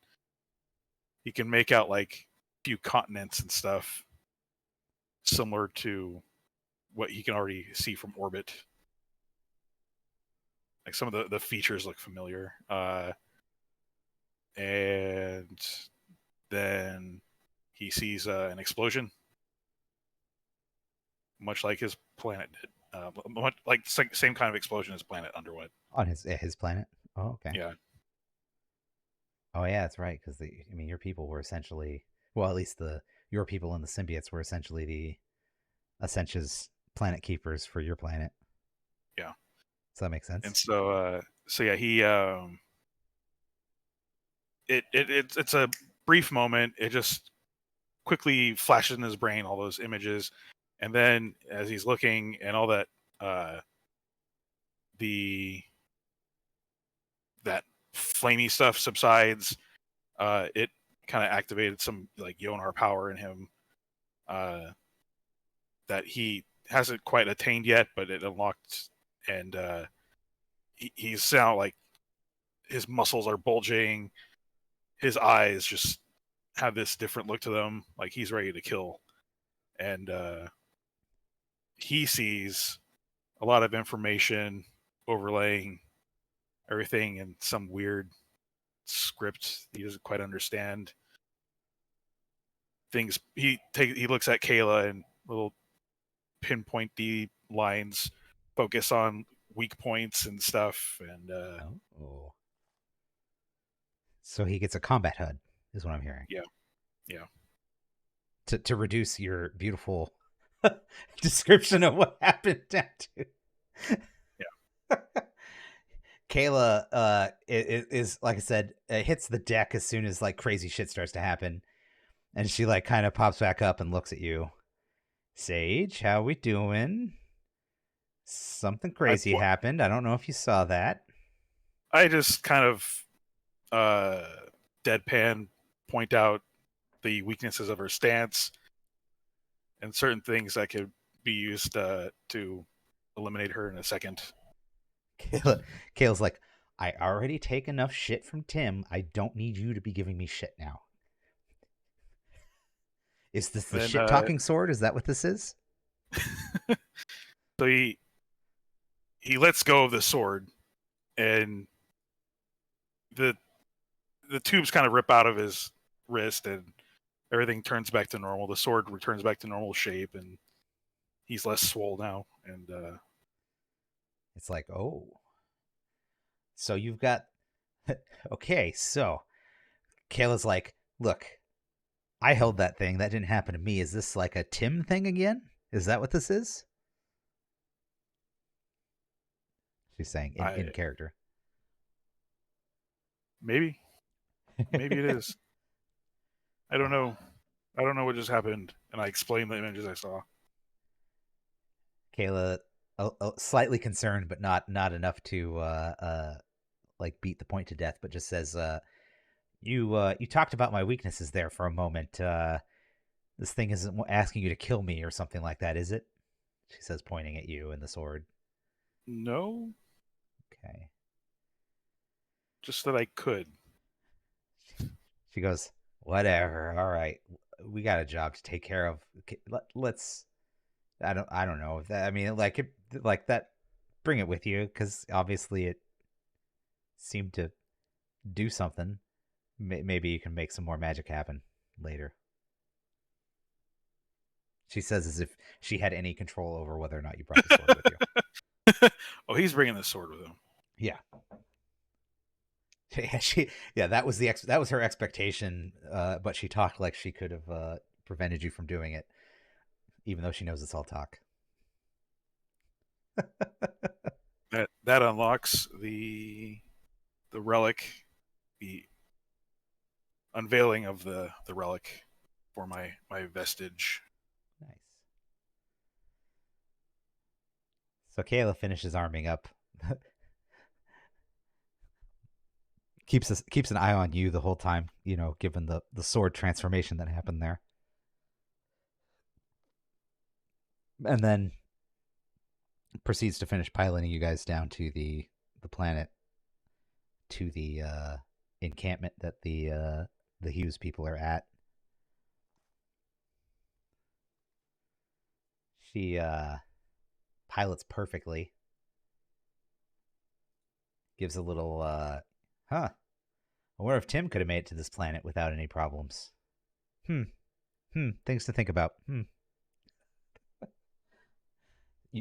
You can make out like a few continents and stuff, similar to what you can already see from orbit. Like some of the features look familiar. And then he sees an explosion, much like his planet did. Much like same kind of explosion his planet underwent. On his planet. Oh, okay. Yeah, Oh yeah, that's right. Because I mean, your people were essentially, well, at least the your people and the symbiotes were essentially the Ascension's planet keepers for your planet. yeah. So that makes And sense. so yeah, he it's a brief moment. It just quickly flashes in his brain all those images, and then as he's looking and all that, uh, the that flamey stuff subsides. It kind of activated some like Yonar power in him, uh, that he hasn't quite attained yet, but it unlocked, and he's now like his muscles are bulging, his eyes just have this different look to them, like he's ready to kill, and he sees a lot of information overlaying everything in some weird script he doesn't quite understand. Things he looks at Kayla, and little pinpointy lines focus on weak points and stuff, and Oh. So he gets a combat HUD, is what I'm hearing. yeah, yeah. To reduce your beautiful description of what happened down to. Kayla is like I said, hits the deck as soon as like crazy shit starts to happen, and she like kind of pops back up and looks at you. Sage, how we doing? Something I crazy happened. I don't know if you saw that. I just kind of uh, deadpan point out the weaknesses of her stance and certain things that could be used to eliminate her in a second. Kayla, Kayla's like, I already take enough shit from Tim. I don't need you to be giving me shit now. Is this the And shit then talking sword? Is that what this is? so he lets go of the sword, and the tubes kind of rip out of his wrist, and everything turns back to normal. The sword returns back to normal shape, and he's less swole now. And It's like, oh, so you've got. Okay, so Kayla's like, look, I held that thing. That didn't happen to me. Is this like a Tim thing again? Is that what this is? She's saying in I character. maybe maybe it is. I don't know. I don't know what just happened, and I explained the images I saw. Kayla, slightly concerned, but not enough to like beat the point to death. But just says, you talked about my weaknesses there for a moment. This thing isn't asking you to kill me or something like that, is it? She says, pointing at you and the sword. No, Okay. just that I could. She goes, whatever. All right, we got a job to take care of. Let's. I don't know if that. I mean, like that. Bring it with you because obviously it seemed to do something. Maybe you can make some more magic happen later. She says as if she had any control over whether or not you brought the sword with you. Oh, he's bringing the sword with him. Yeah. Yeah, that was that was her expectation, but she talked like she could have prevented you from doing it, even though she knows it's all talk. That unlocks the relic, the unveiling of the relic for my vestige. Nice. So Kayla finishes arming up. Keeps an eye on you the whole time, given the sword transformation that happened there. And then proceeds to finish piloting you guys down to the planet, to the encampment that the Hughes people are at. She pilots perfectly. Gives a little huh. I wonder if Tim could have made it to this planet without any problems. Hmm. Things to think about.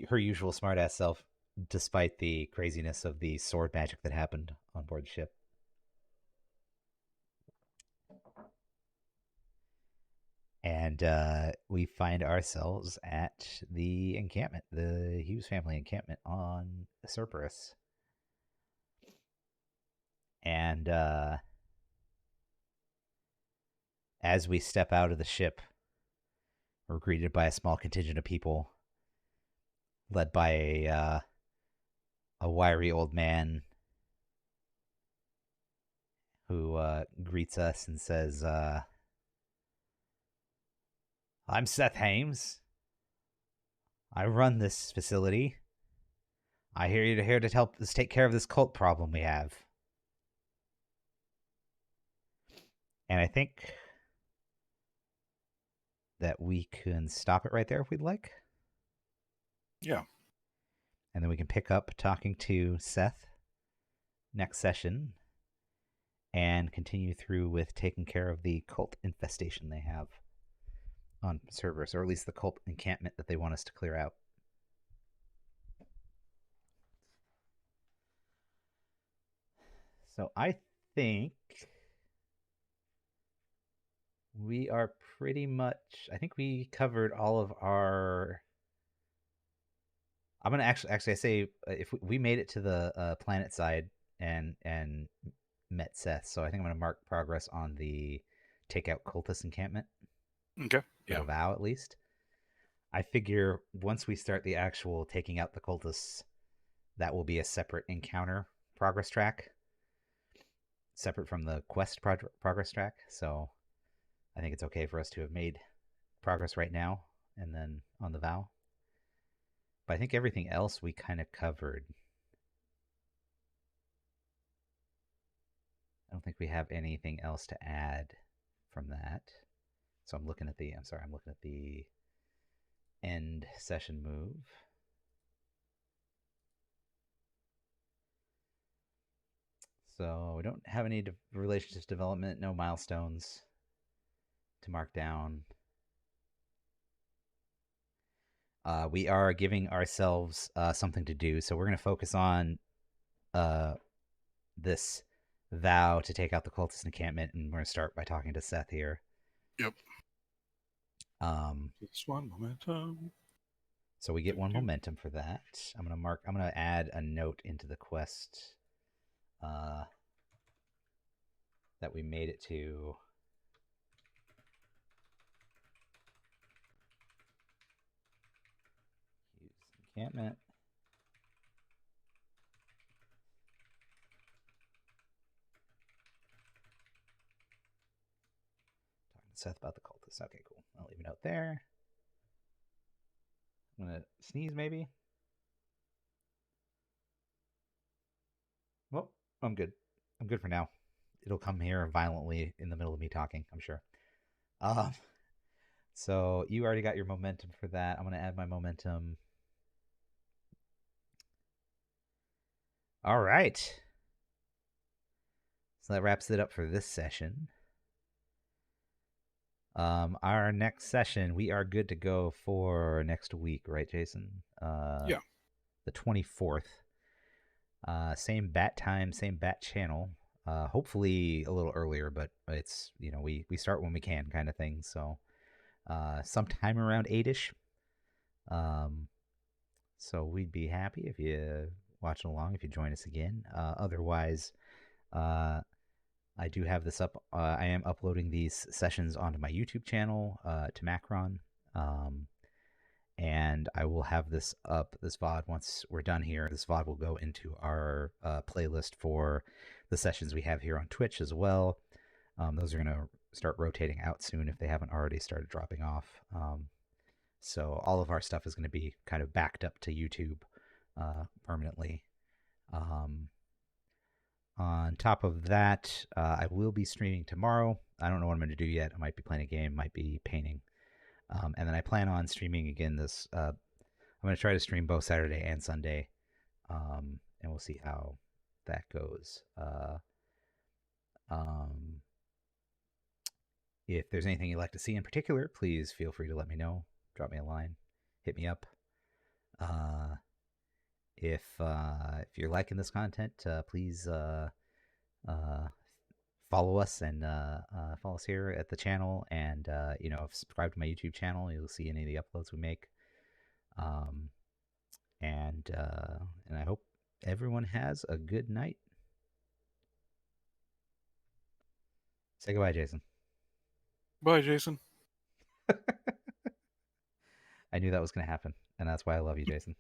Her usual smartass self, despite the craziness of the sword magic that happened on board the ship. And we find ourselves at the encampment, the Hughes family encampment on Cerberus. And as we step out of the ship, we're greeted by a small contingent of people, led by a wiry old man who greets us and says, I'm Seth Hames. I run this facility. I hear you're here to help us take care of this cult problem we have. And I think that we can stop it right there if we'd like. Yeah. And then we can pick up talking to Seth next session and continue through with taking care of the cult infestation they have on Cerberus, or at least the cult encampment that they want us to clear out. So I think we are pretty much. I think we covered all of our. I'm gonna actually I say if we made it to the planet side and met Seth, so I think I'm gonna mark progress on the takeout cultist encampment Okay. for Yeah. the vow at least. I figure once we start the actual taking out the cultists, that will be a separate encounter progress track, separate from the quest progress track. So I think it's okay for us to have made progress right now and then on the vow. But I think everything else we kind of covered. I don't think we have anything else to add from that. So I'm looking at the end session move. So we don't have any relationships development, no milestones. to mark down. We are giving ourselves something to do, so we're going to focus on uh, this vow to take out the cultist encampment, and we're going to start by talking to Seth here. Yep. Um, Just one momentum. so we get one momentum for that. I'm going to mark. I'm going to add a note into the quest that we made it to. Use encampment. Talking to Seth about the cultists. Okay, cool. I'll leave a note there. I'm gonna sneeze, maybe. Well, I'm good. I'm good for now. It'll come here violently in the middle of me talking, I'm sure. Um, so you already got your momentum for that. I'm gonna add my momentum. All right. So that wraps it up for this session. Our next session, we are good to go for next week, right, Jason? Yeah. The 24th. Same bat time, same bat channel. Hopefully a little earlier, but it's we start when we can, kind of thing. So sometime around 8ish. So we'd be happy if you watch along, if you join us again. Otherwise, I do have this up. I am uploading these sessions onto my YouTube channel to Macron. And I will have this up, this VOD, once we're done here. This VOD will go into our playlist for the sessions we have here on Twitch as well. Those are going to start rotating out soon if they haven't already started dropping off. So all of our stuff is going to be kind of backed up to YouTube permanently. On top of that, I will be streaming tomorrow. I don't know what I'm going to do yet. I might be playing a game, might be painting. And then I plan on streaming again this. I'm going to try to stream both Saturday and Sunday, and we'll see how that goes. Um, if there's anything you'd like to see in particular, please feel free to let me know. Drop me a line, hit me up. If you're liking this content, please follow us and follow us here at the channel, and subscribe to my YouTube channel. You'll see any of the uploads we make. Um, and I hope everyone has a good night. Say goodbye, Jason. Bye, Jason. I knew that was going to happen, and that's why I love you, Jason.